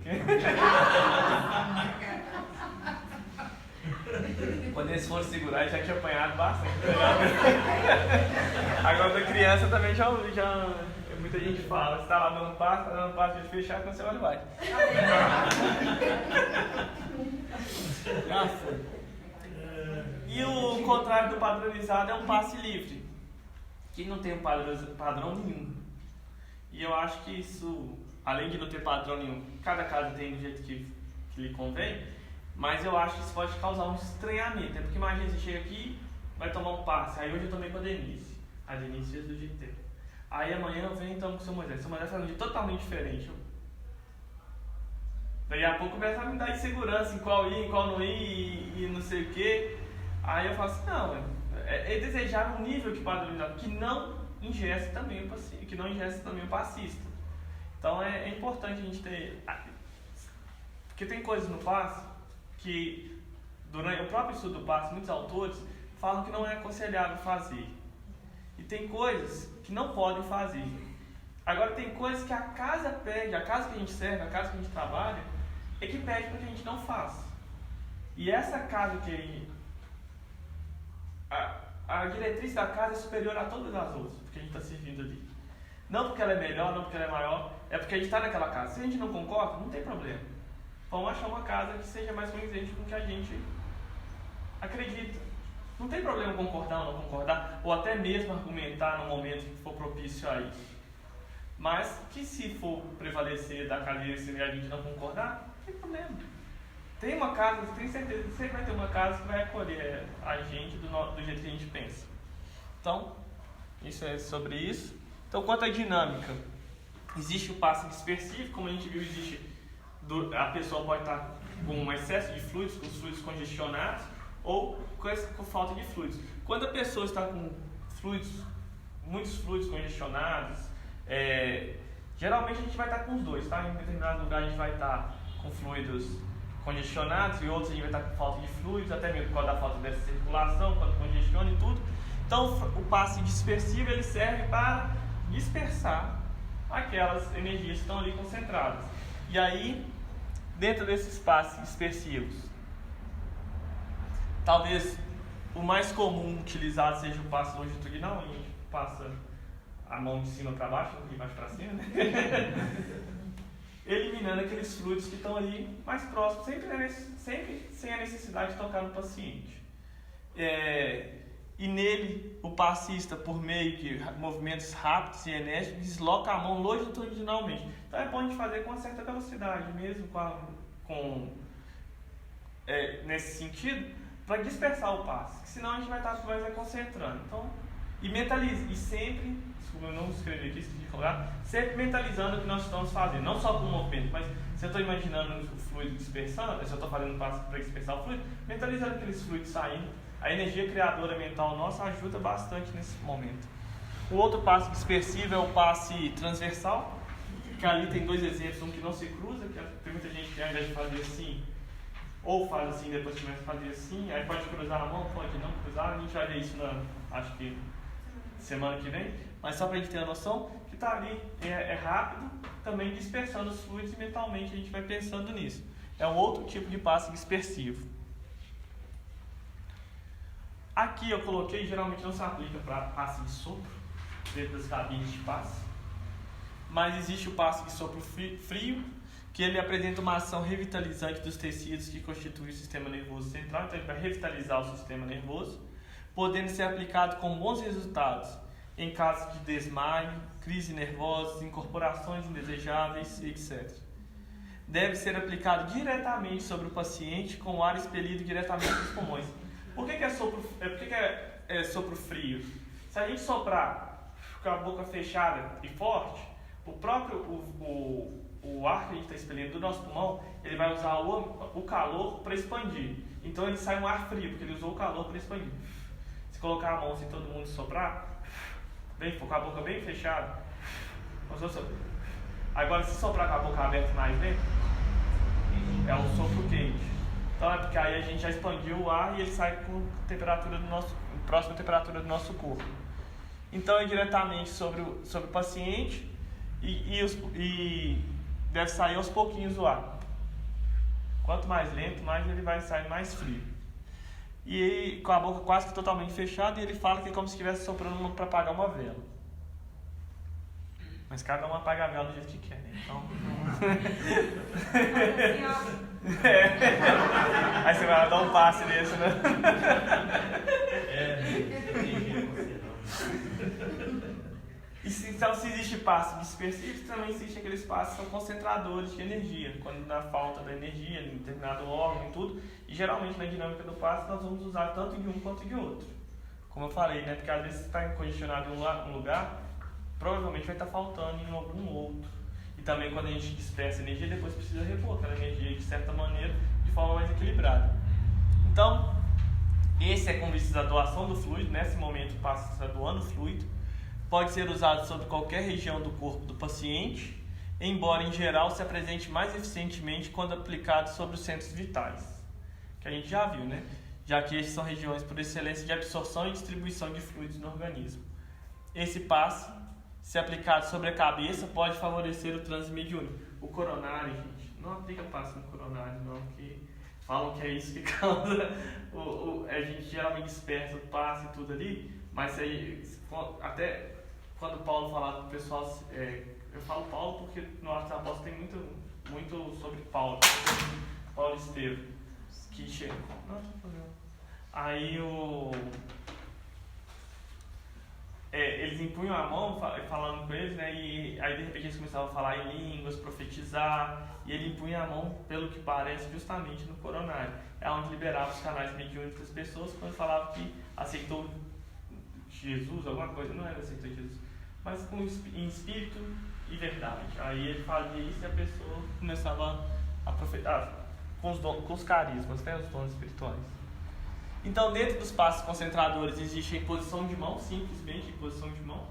Quando eles foram segurar, já tinha apanhado bastante. Agora da criança também já muita gente fala, você está lá dando passo, de fechar, quando você olha vai. Já foi. E o contrário do padronizado é um passe livre, que não tem um padrão nenhum. E eu acho que isso, além de não ter padrão nenhum, cada caso tem do jeito que lhe convém, mas eu acho que isso pode causar um estranhamento. É porque imagina, você chega aqui, vai tomar um passe, aí hoje eu tomei com a Denise fez do jeito dele. Aí amanhã eu venho então com o seu Moisés. O seu Moisés faz um dia totalmente diferente. Daí a pouco começa a me dar insegurança em qual ir, em qual não ir e não sei o quê. Aí eu falo assim, não, é desejável um nível de padronizado que não ingesse também o passista. Então é importante a gente ter... Porque tem coisas no passe que, durante o próprio estudo do passe, muitos autores falam que não é aconselhável fazer. E tem coisas que não podem fazer. Agora tem coisas que a casa pede, a casa que a gente serve, a casa que a gente trabalha, é que pede para que a gente não faça. E essa casa que a diretriz da casa é superior a todas as outras, porque a gente está servindo ali. Não porque ela é melhor, não porque ela é maior, é porque a gente está naquela casa. Se a gente não concorda, não tem problema. Vamos achar uma casa que seja mais condizente com o que a gente acredita. Não tem problema concordar ou não concordar, ou até mesmo argumentar no momento que for propício a isso. Mas que se for prevalecer da cadeira se a gente não concordar, não tem problema. Tem uma casa, tenho certeza que sempre vai ter uma casa que vai acolher a gente do jeito que a gente pensa. Então, isso é sobre isso. Então, quanto à dinâmica, existe o passe dispersivo, como a gente viu, a pessoa pode estar com um excesso de fluidos, com os fluidos congestionados, ou com falta de fluidos. Quando a pessoa está com muitos fluidos congestionados, geralmente a gente vai estar com os dois, tá? Em determinado lugar a gente vai estar com fluidos congestionados e outros a gente vai estar com falta de fluidos, até mesmo por causa da falta dessa circulação, quando congestiona e tudo. Então o passe dispersivo ele serve para dispersar aquelas energias que estão ali concentradas. E aí, dentro desses passes dispersivos, talvez o mais comum utilizado seja o passe longitudinal, a gente passa a mão de cima para baixo, de baixo para cima, né? Eliminando aqueles fluidos que estão ali mais próximos, sempre sem a necessidade de tocar no paciente. E nele, o passista, por meio de movimentos rápidos e enérgicos, desloca a mão longitudinalmente. Então é bom a gente fazer com uma certa velocidade, mesmo nesse sentido, para dispersar o passe, senão a gente vai estar concentrando. Então, e mentalize, e sempre, desculpa, eu não escrevi aqui, esqueci de colocar, sempre mentalizando o que nós estamos fazendo, não só com o movimento, mas se eu estou imaginando o fluido dispersando, se eu estou fazendo um passe para dispersar o fluido, mentalizando aqueles fluidos saindo, a energia criadora mental nossa ajuda bastante nesse momento. O outro passe dispersivo é o passe transversal, que ali tem dois exemplos, um que não se cruza, que tem muita gente que ao invés de fazer assim, ou faz assim, depois começa a fazer assim, aí pode cruzar a mão, pode não cruzar, a gente vai ver isso acho que semana que vem, mas só para a gente ter a noção que está ali, é rápido, também dispersando os fluidos e mentalmente a gente vai pensando nisso. É um outro tipo de passe dispersivo. Aqui eu coloquei, geralmente não se aplica para passe de sopro, dentro das cabines de passe, mas existe o passe de sopro frio, que ele apresenta uma ação revitalizante dos tecidos que constituem o sistema nervoso central, então ele vai revitalizar o sistema nervoso, podendo ser aplicado com bons resultados em casos de desmaio, crise nervosa, incorporações indesejáveis, etc. deve ser aplicado diretamente sobre o paciente com o ar expelido diretamente dos pulmões. Por que é sopro frio? Se a gente soprar com a boca fechada e forte, o ar que a gente está expelindo do nosso pulmão, ele vai usar o calor para expandir. Então ele sai um ar frio, porque ele usou o calor para expandir. Se colocar a mão assim, todo mundo soprar, com a boca bem fechada, agora se soprar com a boca aberta mais dentro, é um sopro quente. Então é porque aí a gente já expandiu o ar e ele sai com temperatura próxima à temperatura do nosso corpo. Então é diretamente sobre o paciente e deve sair aos pouquinhos o ar. Quanto mais lento, mais ele vai sair mais frio. E com a boca quase que totalmente fechada, ele fala que é como se estivesse soprando para apagar uma vela. Mas cada um apaga a vela do jeito que quer, né? Então... Aí você vai dar um passe nesse, né? Então, se existe passe dispersivo, também existe aqueles passes que são concentradores de energia, quando dá falta da energia em determinado órgão e tudo. E geralmente na dinâmica do passe nós vamos usar tanto de um quanto de outro. Como eu falei, né? Porque às vezes se está congestionado em um lugar, provavelmente vai estar faltando em algum outro. E também quando a gente dispersa energia, depois precisa repor aquela energia de certa maneira, de forma mais equilibrada. Então, esse é como diz a doação do fluido, nesse momento o passe está doando o fluido. Pode ser usado sobre qualquer região do corpo do paciente, embora em geral se apresente mais eficientemente quando aplicado sobre os centros vitais, que a gente já viu, né? Já que esses são regiões por excelência de absorção e distribuição de fluidos no organismo. Esse passe, se aplicado sobre a cabeça, pode favorecer o trânsito mediúnico. O coronário, gente, não aplica passe no coronário, não, porque falam que é isso que causa a gente geralmente dispersa o passe e tudo ali, mas aí, até quando Paulo falava para o pessoal, eu falo Paulo porque no Atos dos Apóstolos tem muito sobre Paulo Estevam, que chega. Não, não problema. Aí eles impunham a mão falando com eles, né? E aí de repente eles começavam a falar em línguas, profetizar, e ele impunha a mão, pelo que parece, justamente no coronário. É onde liberava os canais mediúnicos das pessoas quando falava que aceitou Jesus, alguma coisa, não era aceitou Jesus, mas em espírito e verdade. Aí ele fazia isso e a pessoa começava a profetizar com os carismas, né, os dons espirituais. Então, dentro dos passos concentradores existe a imposição de mão, simplesmente imposição de mão.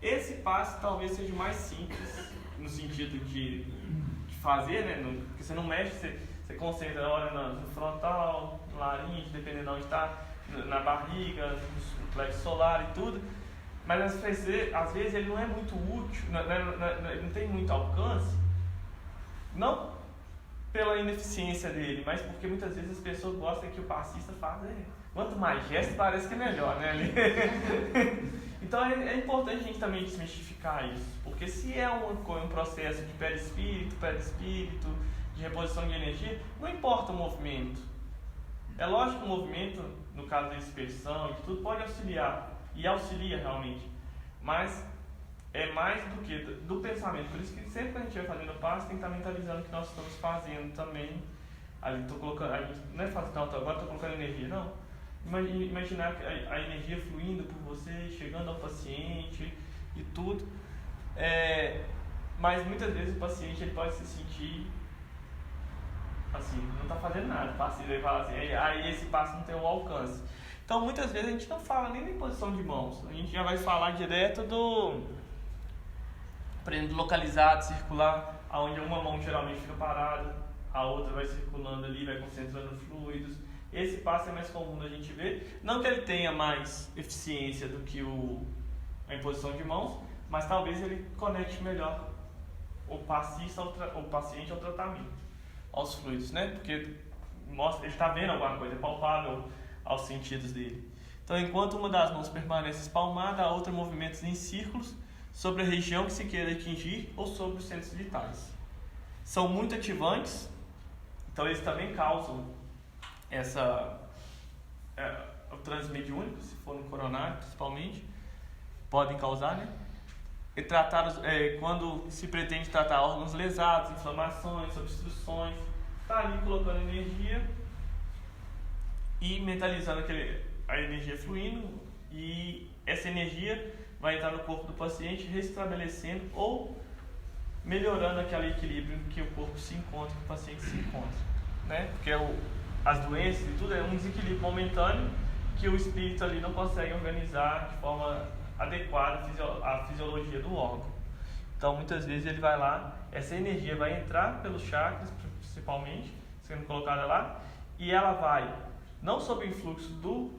Esse passo talvez seja o mais simples, no sentido de fazer, né? Porque você não mexe, você concentra a hora no frontal, no laringe, dependendo de onde está, na barriga, no plexo solar e tudo. Mas às vezes ele não é muito útil, ele não tem muito alcance, não pela ineficiência dele, mas porque muitas vezes as pessoas gostam que o passista faça. Quanto mais gesto, parece que é melhor, né? Então é importante a gente também desmistificar isso, porque se é um processo de perispírito, de reposição de energia, não importa o movimento. É lógico que o movimento, no caso da dispersão e tudo, pode auxiliar, e auxilia realmente, mas é mais do que do pensamento. Por isso que sempre que a gente vai fazendo o passo, tem que estar mentalizando o que nós estamos fazendo também. Aí estou colocando, a gente não é fácil, não, agora estou colocando energia, não. Imaginar a energia fluindo por você, chegando ao paciente e tudo. Mas muitas vezes o paciente ele pode se sentir assim, não está fazendo nada, passivo, ele fala assim, aí esse passo não tem um alcance. Então muitas vezes a gente não fala nem da imposição de mãos, a gente já vai falar direto por exemplo, localizado, circular, onde uma mão geralmente fica parada, a outra vai circulando ali, vai concentrando fluidos. Esse passo é mais comum da gente ver, não que ele tenha mais eficiência do que a imposição de mãos, mas talvez ele conecte melhor o paciente ao tratamento, aos fluidos, né? Porque ele está vendo alguma coisa, é palpável aos sentidos dele. Então, enquanto uma das mãos permanece espalmada, a outra movimenta em círculos sobre a região que se queira atingir ou sobre os centros vitais. São muito ativantes, então eles também causam o trânsito mediúnico, se for no coronário principalmente, podem causar, né? quando se pretende tratar órgãos lesados, inflamações, obstruções, está ali colocando energia e mentalizando a energia fluindo, e essa energia vai entrar no corpo do paciente, restabelecendo ou melhorando aquele equilíbrio que o corpo se encontra, que o paciente se encontra, né? Porque as doenças e tudo é um desequilíbrio momentâneo que o espírito ali não consegue organizar de forma adequada a fisiologia do órgão. Então, muitas vezes ele vai lá, essa energia vai entrar pelos chakras, principalmente, sendo colocada lá, e ela vai, não sob o influxo do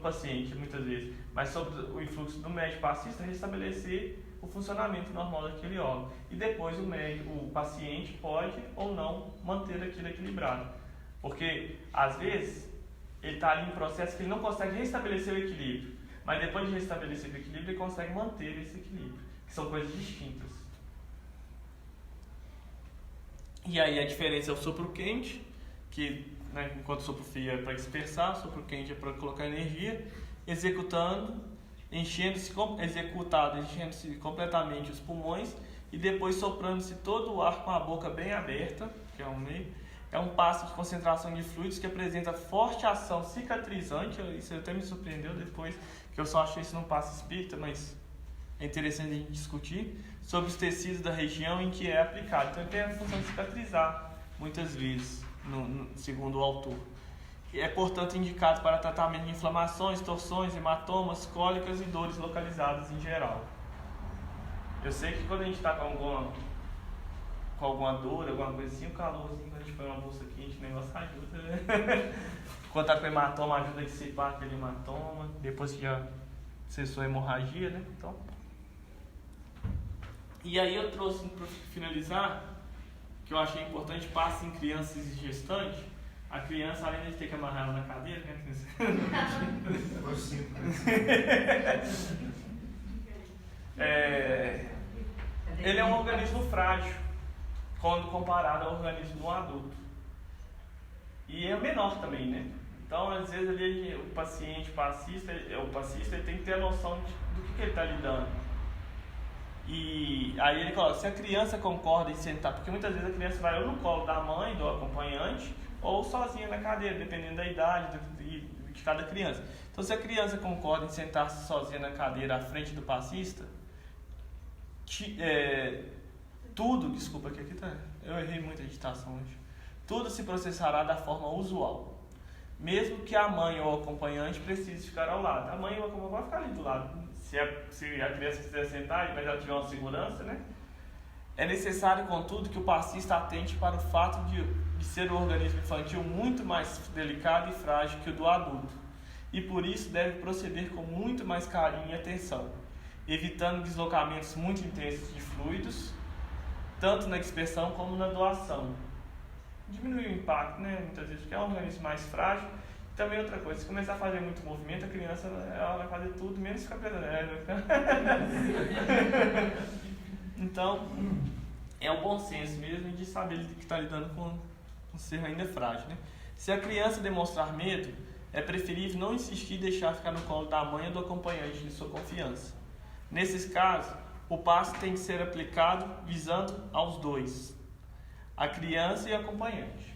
paciente, muitas vezes, mas sob o influxo do médico passista, restabelecer o funcionamento normal daquele órgão. E depois o paciente pode ou não manter aquilo equilibrado. Porque, às vezes, ele está ali em processo que ele não consegue restabelecer o equilíbrio. Mas depois de restabelecer o equilíbrio, ele consegue manter esse equilíbrio, que são coisas distintas. E aí a diferença é o sopro quente, que, né, enquanto o sopro frio é para dispersar, o sopro quente é para colocar energia, enchendo-se completamente os pulmões e depois soprando-se todo o ar com a boca bem aberta, que é um meio. É um passo de concentração de fluidos que apresenta forte ação cicatrizante. Isso até me surpreendeu depois, que eu só achei isso num passo espírita, mas é interessante a gente discutir sobre os tecidos da região em que é aplicado. Então ele tem a função de cicatrizar, muitas vezes, segundo o autor. É, portanto, indicado para tratamento de inflamações, torções, hematomas, cólicas e dores localizadas em geral. Eu sei que quando a gente está com alguma dor, alguma coisa assim, o calorzinho, quando a gente põe uma bolsa quente, o negócio ajuda, né? Quando está com hematoma, ajuda a dissipar aquele hematoma, depois que já cessou a hemorragia, né? Então... E aí eu trouxe, para finalizar, que eu achei importante, passe em crianças e gestantes. A criança, além de ter que amarrar ela na cadeira, né? Ele é um organismo frágil quando comparado ao organismo de um adulto. E é menor também, né? Então, às vezes, ali, o paciente passista, ele tem que ter a noção do que ele está lidando. E aí ele coloca, se a criança concorda em sentar, porque muitas vezes a criança vai ou no colo da mãe, do acompanhante, ou sozinha na cadeira, dependendo da idade de cada criança. Então, se a criança concorda em sentar-se sozinha na cadeira à frente do passista, desculpa, que aqui tá, eu errei muita digitação hoje. Tudo se processará da forma usual, mesmo que a mãe ou o acompanhante precise ficar ao lado. A mãe ou o acompanhante vai ficar ali do lado. Se a criança quiser sentar, mas ela tiver uma segurança, né? É necessário, contudo, que o passista atente para o fato de ser um organismo infantil muito mais delicado e frágil que o do adulto, e por isso deve proceder com muito mais carinho e atenção, evitando deslocamentos muito intensos de fluidos, tanto na dispersão como na doação. Diminuir o impacto, né? Muitas vezes, porque é um organismo mais frágil. Também outra coisa, se começar a fazer muito movimento, a criança ela vai fazer tudo, menos ficar pesada. Então, é o bom senso mesmo de saber que está lidando com um ser ainda frágil, né? Se a criança demonstrar medo, é preferível não insistir e deixar ficar no colo da mãe ou do acompanhante de sua confiança. Nesses casos, o passo tem que ser aplicado visando aos dois, a criança e o acompanhante.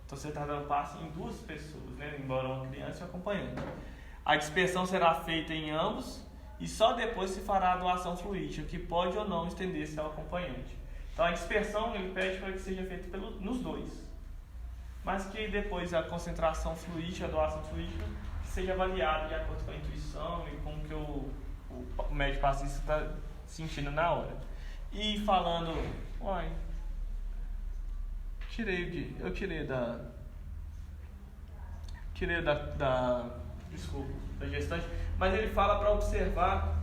Então você está dando passo em duas pessoas, né? Embora uma criança e um acompanhante. A dispersão será feita em ambos e só depois se fará a doação fluídica, que pode ou não estender-se ao acompanhante. Então a dispersão ele pede para que seja feita nos dois, mas que depois a concentração fluídica, a doação fluídica, que seja avaliada de acordo com a intuição e com o que o médico passista está sentindo na hora. E falando, eu tirei da gestante, mas ele fala para observar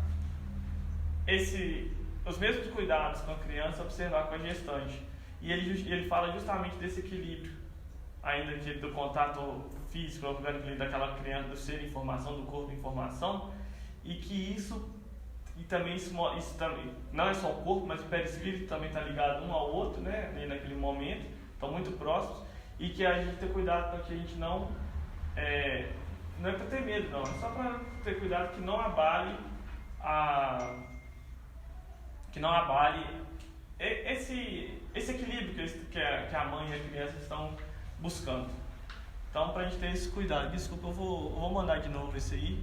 os mesmos cuidados com a criança, observar com a gestante. E ele fala justamente desse equilíbrio, ainda que do contato físico, daquela criança, do ser informação, do corpo informação, e que isso também não é só o corpo, mas o perispírito também está ligado um ao outro, né, naquele momento, estão muito próximos, e que a gente tem cuidado para que a gente não é para ter medo, não, é só para ter cuidado que não abale que não abale esse equilíbrio que a mãe e a criança estão buscando. Então, para a gente ter esse cuidado, desculpa, eu vou mandar de novo esse aí,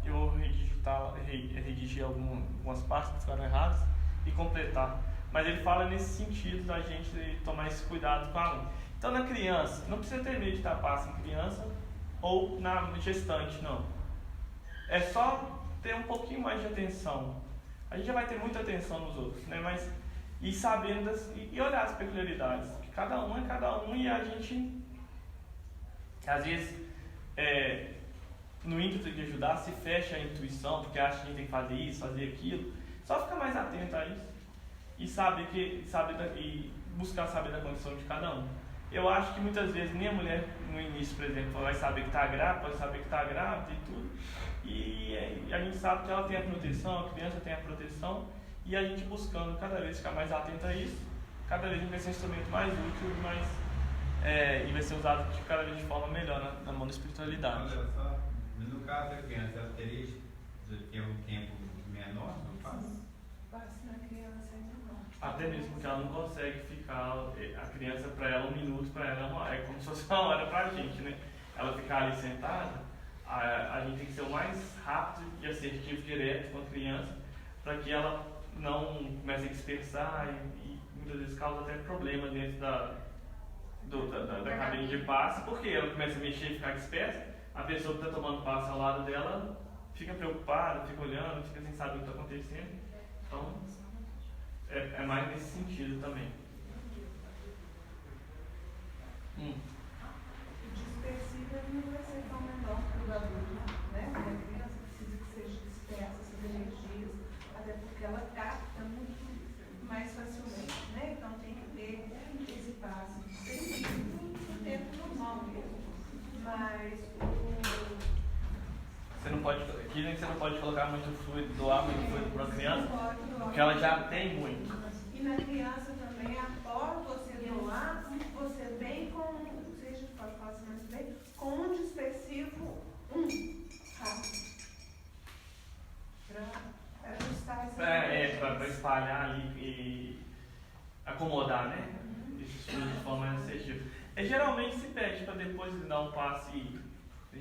eu vou redigir algumas partes que ficaram erradas e completar. Mas ele fala nesse sentido da gente tomar esse cuidado com a mãe. Então, na criança, não precisa ter medo de dar passe em criança ou na gestante, não. É só ter um pouquinho mais de atenção. A gente já vai ter muita atenção nos outros, né? Mas ir sabendo e olhar as peculiaridades. Cada um é cada um e a gente, às vezes, no ímpeto de ajudar, se fecha a intuição, porque acha que a gente tem que fazer isso, fazer aquilo. Só ficar mais atento a isso e buscar saber da condição de cada um. Eu acho que muitas vezes nem a mulher, no início, por exemplo, vai saber que está grávida, pode saber que está grávida e tudo. E a gente sabe que ela tem a proteção, a criança tem a proteção, e a gente buscando cada vez ficar mais atento a isso, cada vez vai ser um instrumento mais útil e vai ser usado cada vez de forma melhor na mão da espiritualidade. Olha só, no caso da criança, ela teria de ter um tempo menor, não faz? Passe na criança ainda não. Até mesmo porque ela não consegue ficar, a criança, para ela, 1 minuto, para ela é como se fosse uma hora para a gente, né? Ela ficar ali sentada, a gente tem que ser o mais rápido e assertivo, direto com a criança, para que ela não comece a dispersar e muitas vezes causa até problema dentro da cabine de passe, porque ela começa a mexer e ficar dispersa, a pessoa que está tomando passe ao lado dela fica preocupada, fica olhando, fica sem saber o que está acontecendo. Então, é mais nesse sentido também. O dispersivo não vai ser tão menor para o adulto, né? Porque a criança precisa que seja dispersa essas energias, até porque ela capta muito mais facilmente, né? Então tem que ter esse passo no tempo normal mesmo. Mas Você não pode colocar muito fluido, doar muito fluido para a criança, porque ela já tem muito. E na criança também, após você doar, você vem com, não sei se pode falar assim mais bem, com um dispersivo rápido. Para ajustar essa Para espalhar ali e acomodar, né? Esses fluidos de forma mais assertiva. Geralmente se pede para depois de dar um passe,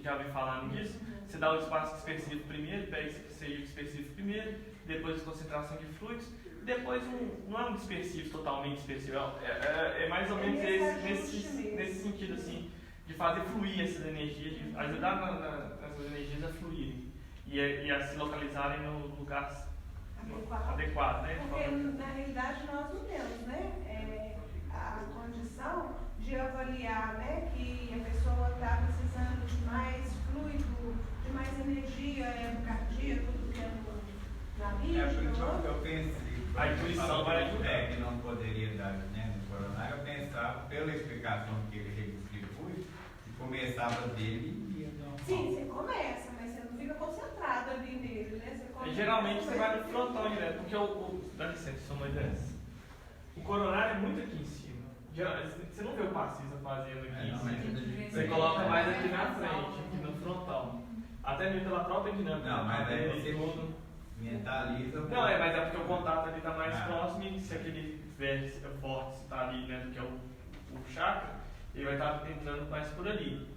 já vem falando disso, você dá o espaço dispersivo primeiro, pede que seja o dispersivo primeiro, depois concentração de fluidos, depois não é um dispersivo totalmente dispersivo, é mais ou menos nesse sentido assim, de fazer fluir essas energias, de ajudar essas energias a fluírem e a se localizarem no lugar adequado, né? Porque na realidade nós não temos, né? A condição de avaliar, né, que a pessoa está precisando de mais fluido, de mais energia cardíaca, tudo que é na vida. Por isso que eu pensei. A intuição vai ajudar. Que não poderia dar, né, no coronário, eu pensava, pela explicação que ele redistribui, que começava dele e ia dar. Sim, você começa, mas você não fica concentrado ali nele, né? Você começa, Geralmente você vai no frontão direto, porque dá licença, só uma ideia. O coronário é muito aqui em cima. Você não vê o passista fazendo aqui em cima. Você coloca mais aqui na frente, aqui no frontal. Até mesmo pela própria dinâmica. Não, mas aí você tudo. mentaliza. Não, mas é porque o contato ali está mais próximo e se aquele vértice forte está ali, né, que é o chakra, ele vai estar entrando mais por ali.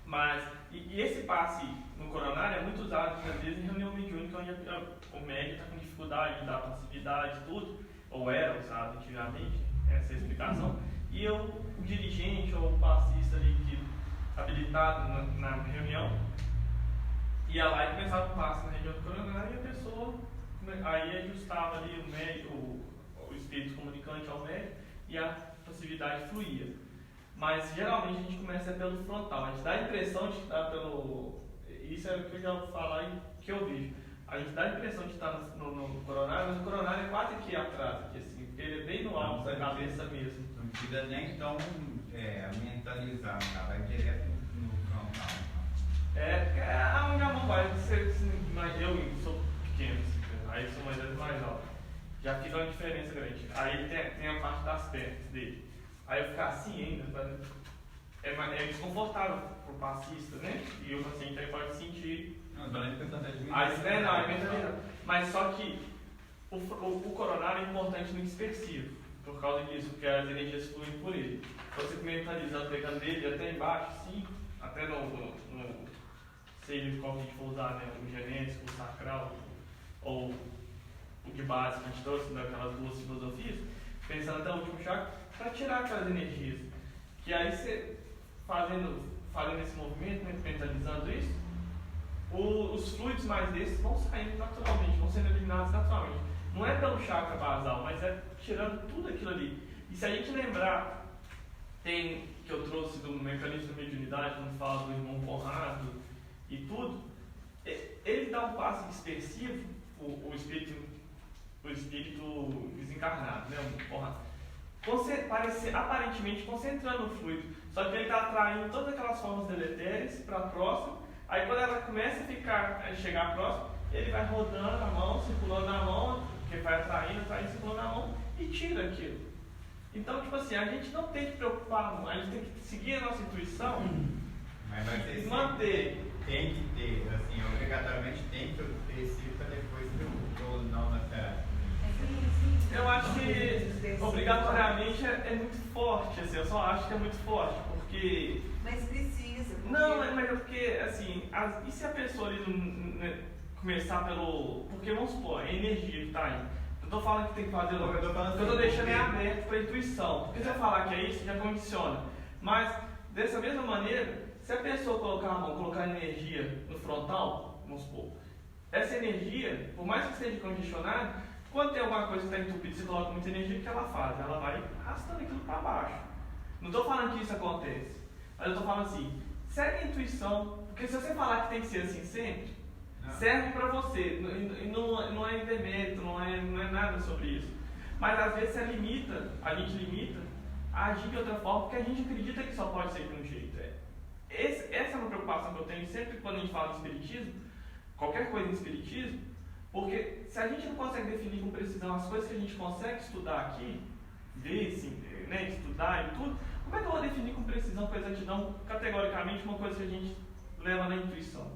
Mas, e esse passe no coronário é muito usado muitas vezes em reunião mediúnica, onde o médico está com dificuldade de dar passividade e tudo, ou era usado antigamente, essa explicação, e o dirigente ou o passista ali habilitado na reunião ia lá e começava o passe na região do coronário e a pessoa aí ajustava ali o médico, o espírito comunicante ao médico e a passividade fluía. Mas geralmente a gente começa pelo frontal, a gente dá a impressão de estar pelo. Isso é o que eu já vou falar e que eu vejo. A gente dá a impressão de estar no coronário, mas o coronário é quase aqui atrás, aqui assim, porque ele é bem no alto da cabeça mesmo. Não precisa nem então mentalizar, tá? Vai direto no frontal. Onde a mão vai, mas eu sou pequeno, aí sou mais alto. Já fica uma diferença grande. Aí tem a parte das pernas dele. Aí eu ficar assim ainda, é desconfortável pro passista, né? E o paciente aí pode sentir. Não, tô nem pensando em É mentalizado. Mas só que o coronário é importante no dispersivo, por causa disso, porque as energias fluem por ele. Então, você mentalizando, pegando dele até embaixo, sim, até seja qual que a gente for usar, né, o genético, o sacral, ou o de base que a gente trouxe, daquelas duas filosofias, pensando até o último chakra, para tirar aquelas energias. Que aí você, fazendo esse movimento, né, mentalizando isso, os fluidos mais desses vão saindo naturalmente, vão sendo eliminados naturalmente. Não é pelo chakra basal, mas é tirando tudo aquilo ali. E se a gente lembrar, que eu trouxe do mecanismo da mediunidade, quando fala do irmão Conrado e tudo, ele dá um passo dispersivo, o espírito desencarnado, né, o Conrado, aparentemente concentrando o fluido, só que ele está atraindo todas aquelas formas deletérias para próximo. Aí quando ela começa a chegar próximo, ele vai rodando a mão, circulando a mão, que vai atraindo, circulando a mão e tira aquilo. Então, tipo assim, a gente não tem que preocupar, a gente tem que seguir a nossa intuição e manter. Tem que ter, assim, obrigatoriamente tem que ter sido para depois ou não na terra. Eu acho que obrigatoriamente é muito forte, assim, eu só acho que é muito forte, porque... Mas precisa. Porque... Não, mas é porque, assim, e se a pessoa ali começar pelo... Porque, vamos supor, a energia que está aí. Eu tô falando que tem que fazer... Eu tô deixando aberto para a intuição. Porque se eu falar que é isso, já condiciona. Mas, dessa mesma maneira, se a pessoa colocar energia no frontal, vamos supor, essa energia, por mais que esteja condicionada, quando tem alguma coisa que está entupida, você coloca muita energia, o que ela faz? Ela vai arrastando aquilo para baixo. Não estou falando que isso acontece, mas eu estou falando assim, segue a intuição, porque se você falar que tem que ser assim sempre, serve para você, e não é demérito, não é nada sobre isso. Mas às vezes a gente limita a agir de outra forma, porque a gente acredita que só pode ser de um jeito. Essa é uma preocupação que eu tenho sempre quando a gente fala de espiritismo, qualquer coisa em espiritismo, porque se a gente não consegue definir com precisão as coisas que a gente consegue estudar aqui, ver, assim, né, estudar e tudo, como é que eu vou definir com precisão, com exatidão, categoricamente, uma coisa que a gente leva na intuição?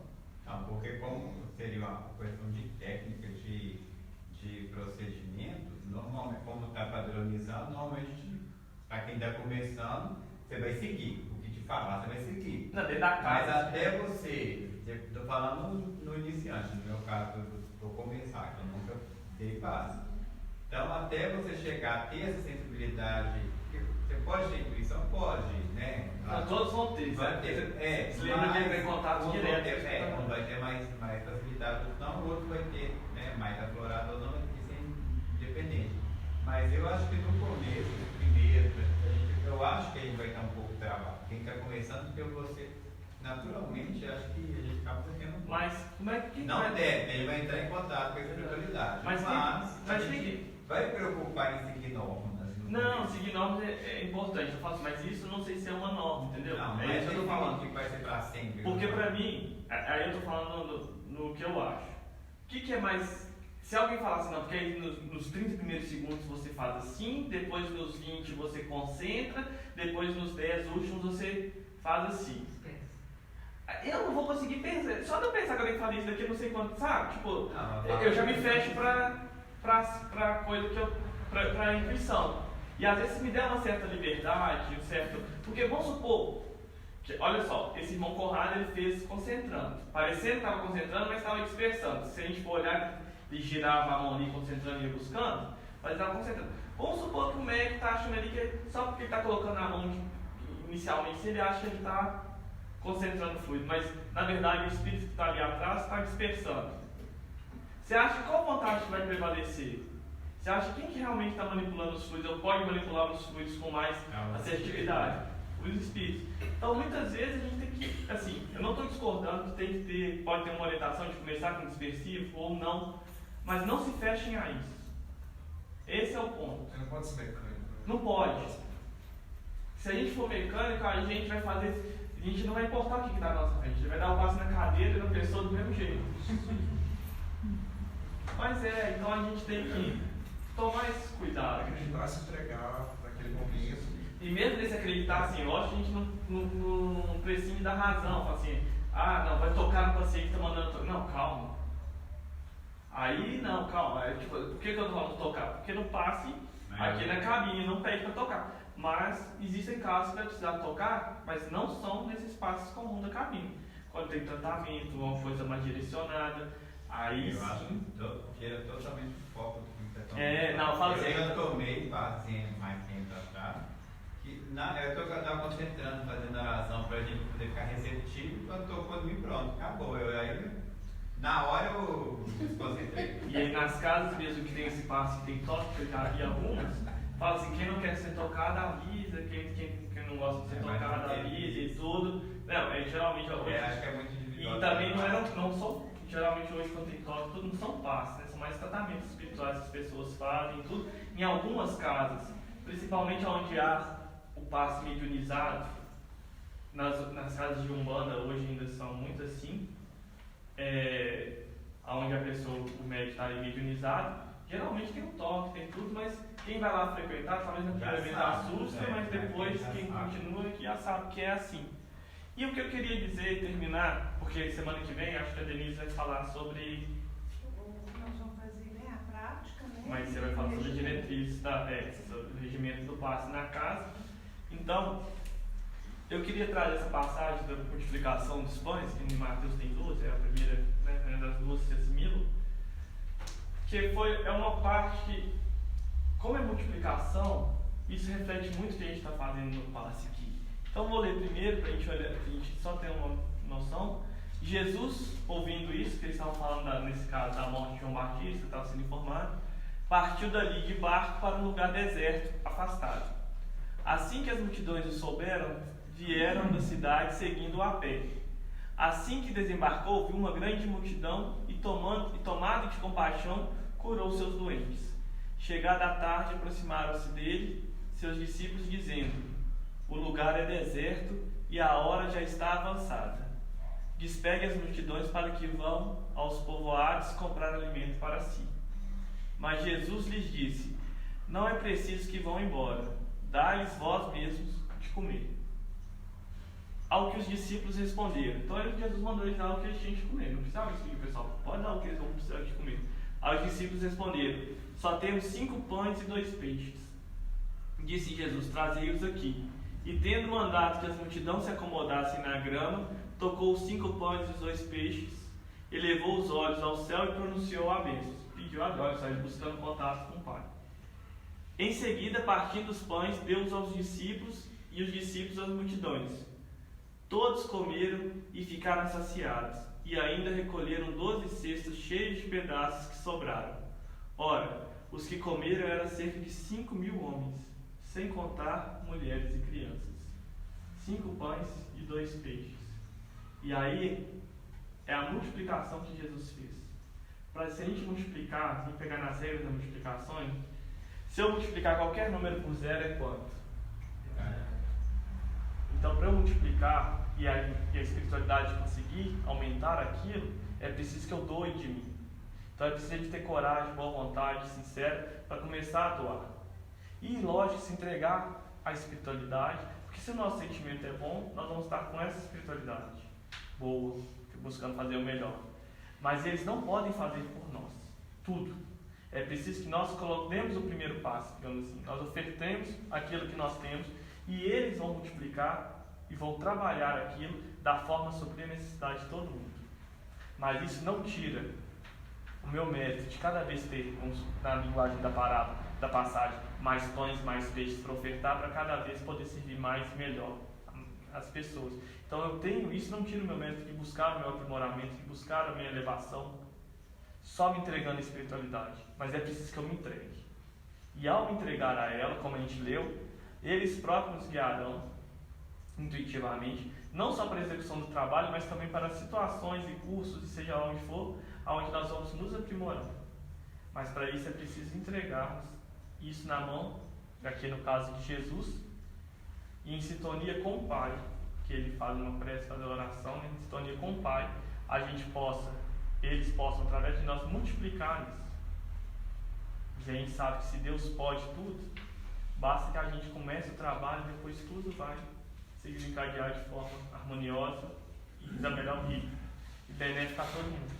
Não, porque como seria uma questão de técnica, de procedimento, normalmente, como está padronizado, normalmente, para quem está começando, você vai seguir. O que te falar, você vai seguir. Não, dentro da casa. Mas até você, estou falando no iniciante, no meu caso, vou começar, que eu nunca dei base. Então, até você chegar a ter essa sensibilidade, você pode ter intuição? Pode, né? Todos vão ter. Vai ter, se lembra de entrar em contato direto. Um vai ter mais facilidade, não, o outro vai ter, né, mais aflorado ou não, isso é independente. Mas eu acho que no começo, primeiro, eu acho que a gente vai estar um pouco travado. Quem está começando, porque você, naturalmente, acho que a gente acaba tendo. Mas como é que. Não deve, ele vai entrar em contato com a espiritualidade. Mas a gente vai preocupar em seguir normas. Não, seguir normas é importante, eu faço, mas isso não sei se é uma norma, entendeu? Não, é isso que eu tô falando. Que vai ser para sempre. Porque pra mim, aí eu tô falando no que eu acho. O que é mais. Se alguém falar assim, não, porque aí nos 30 primeiros segundos você faz assim, depois nos 20 você concentra, depois nos 10 últimos você faz assim. Eu não vou conseguir pensar, só de eu pensar que alguém fala isso daqui, eu não sei quanto, sabe? Tipo, eu já me fecho pra coisa que pra intuição. E às vezes me der uma certa liberdade, porque vamos supor, que, olha só, esse irmão Conrado ele fez concentrando, parecendo que estava concentrando, mas estava dispersando. Se a gente for olhar, ele girava a mão ali concentrando e ia buscando, mas estava concentrando. Vamos supor que o médico está achando ali que só porque ele está colocando a mão inicialmente, ele acha que ele está concentrando o fluido, mas na verdade o espírito que está ali atrás está dispersando. Você acha qual vontade vai prevalecer? Você acha quem que realmente está manipulando os fluidos ou pode manipular os fluidos com mais assertividade? Os espíritos. Então muitas vezes a gente tem que, assim, eu não estou discordando que pode ter uma orientação de começar com dispersivo ou não, mas não se fechem a isso. Esse é o ponto. Você não pode ser mecânico. Não pode. Se a gente for mecânico, a gente vai fazer. A gente não vai importar o que está na nossa frente. A gente vai dar o passo na cadeira e na pessoa do mesmo jeito. Mas então a gente tem que tomar esse cuidado. Acreditar, se entregar naquele momento. E mesmo nesse acreditar, assim, lógico que a gente não precisa dar razão. Assim, não, vai tocar no paciente que está mandando tocar. Não, calma. Aí não, calma, tipo, por que eu tô falando tocar? Porque no passe, aqui na cabine, não pede para tocar. Mas existem casos que vai precisar tocar, mas não são nesses passos comuns da cabine. Quando tem tratamento, uma coisa mais direcionada, aí eu acho sim. que tira totalmente o foco do que você tá Não, fala assim. Eu tomei paciente mais tempo atrás, que eu estava concentrando, fazendo a oração para a gente poder ficar receptivo, quando tocou de mim, pronto, acabou. Aí, na hora eu desconcentrei. E aí nas casas mesmo que tem esse passe, tem toque, que eu já vi algumas, fala assim, quem não quer ser tocado avisa, quem não gosta de ser tocado avisa e tudo. Não, geralmente hoje. Acho que é muito individual. E também não são, geralmente hoje quando tem toque, tudo não são passes, né? São mais tratamentos espirituais que as pessoas fazem, tudo. Em algumas casas, principalmente onde há o passe mediunizado, nas casas de Umbanda hoje ainda são muito assim, onde a pessoa, o médico está ali mediunizado, geralmente tem um toque, tem tudo, mas quem vai lá frequentar, talvez na primeira vez assusta, mas depois quem continua aqui já sabe que é assim. E o que eu queria dizer e terminar, porque semana que vem acho que a Denise vai falar sobre. Nós vamos fazer a prática, né? Mas você vai falar sobre a diretriz, sobre o regimento do passe na casa. Então, eu queria trazer essa passagem da multiplicação dos pães, que em Mateus tem duas, é a primeira, né, das duas se assimilam, que é uma parte que, como é multiplicação, isso reflete muito o que a gente está fazendo no passe aqui. Então vou ler primeiro para a gente só ter uma noção. Jesus, ouvindo isso, que eles estavam falando nesse caso da morte de João Batista, estava sendo informado, partiu dali de barco para um lugar deserto, afastado. Assim que as multidões o souberam, vieram da cidade seguindo-o a pé. Assim que desembarcou, viu uma grande multidão e tomado de compaixão, curou seus doentes. Chegada a tarde, aproximaram-se dele seus discípulos, dizendo: o lugar é deserto e a hora já está avançada. Despegue as multidões para que vão aos povoados comprar alimento para si. Mas Jesus lhes disse: não é preciso que vão embora, dai-lhes vós mesmos de comer. Ao que os discípulos responderam. Então Jesus mandou eles dar o que eles tinham de comer. Não precisava explicar, pessoal, pode dar o que eles vão precisar de comer. Aos discípulos responderam: só temos 5 pães e 2 peixes. Disse Jesus: trazei-os aqui. E tendo mandado que as multidões se acomodassem na grama, tocou os 5 pães e os 2 peixes, elevou os olhos ao céu e pronunciou a bênção. Pediu a glória, saiu buscando contato com o Pai. Em seguida, partindo os pães, deu-os aos discípulos e os discípulos às multidões. Todos comeram e ficaram saciados, e ainda recolheram 12 cestos cheios de pedaços que sobraram. Ora, os que comeram eram cerca de 5.000 homens, sem contar mulheres e crianças. 5 pães e 2 peixes. E aí é a multiplicação que Jesus fez. Para se a gente multiplicar, e pegar nas regras das multiplicações, se eu multiplicar qualquer número por 0 é quanto? Então, para eu multiplicar e a espiritualidade conseguir aumentar aquilo, é preciso que eu doe de mim. Então é preciso de ter coragem, boa vontade, sincero, para começar a doar. E, lógico, se entregar à espiritualidade, porque se o nosso sentimento é bom, nós vamos estar com essa espiritualidade boa, buscando fazer o melhor. Mas eles não podem fazer por nós tudo. É preciso que nós demos o primeiro passo, digamos assim. Nós ofertemos aquilo que nós temos e eles vão multiplicar e vão trabalhar aquilo da forma a suprir a necessidade de todo mundo. Mas isso não tira o meu mérito de cada vez ter, na linguagem da parábola, da passagem, mais pães, mais peixes para ofertar, para cada vez poder servir mais e melhor as pessoas. Então eu tenho, isso não tira o meu mérito de buscar o meu aprimoramento, de buscar a minha elevação, só me entregando a espiritualidade. Mas é preciso que eu me entregue. E ao me entregar a ela, como a gente leu, eles próprios nos guiarão intuitivamente, não só para a execução do trabalho, mas também para situações e cursos, e seja onde for, aonde nós vamos nos aprimorar. Mas para isso é preciso entregarmos isso na mão, aqui no caso de Jesus, e em sintonia com o Pai, que ele faz uma prece, faz a oração, em sintonia com o Pai, eles possam, através de nós, multiplicar isso. E a gente sabe que se Deus pode tudo, basta que a gente comece o trabalho e depois tudo vai se desencadear de forma harmoniosa e da melhor ritmo e benéfica a todo mundo.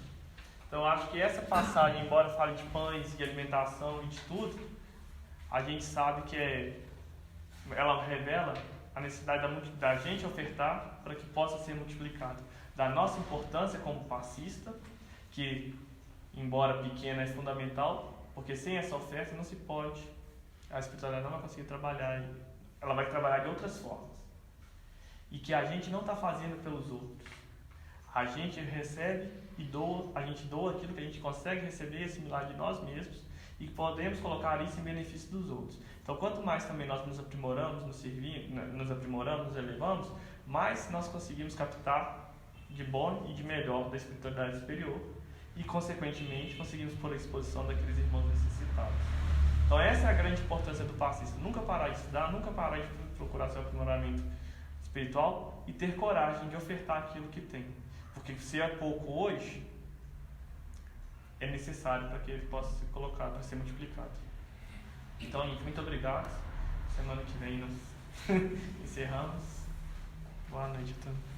Então, eu acho que essa passagem, embora fale de pães, de alimentação e de tudo, a gente sabe que ela revela a necessidade da gente ofertar para que possa ser multiplicado. Da nossa importância como passista, que, embora pequena, é fundamental, porque sem essa oferta não se pode, a espiritualidade não vai conseguir trabalhar, ela vai trabalhar de outras formas. E que a gente não está fazendo pelos outros. A gente recebe e doa, a gente doa aquilo que a gente consegue receber e assimilar de nós mesmos e podemos colocar isso em benefício dos outros. Então, quanto mais também nós nos aprimoramos, nos aprimoramos, nos elevamos, mais nós conseguimos captar de bom e de melhor da espiritualidade superior e, consequentemente, conseguimos pôr à exposição daqueles irmãos necessitados. Então, essa é a grande importância do passista. Nunca parar de estudar, nunca parar de procurar seu aprimoramento espiritual e ter coragem de ofertar aquilo que tem. Porque se é pouco hoje, é necessário para que ele possa ser colocado, para ser multiplicado. Então, gente, muito obrigado. Semana que vem nós encerramos. Boa noite a todos.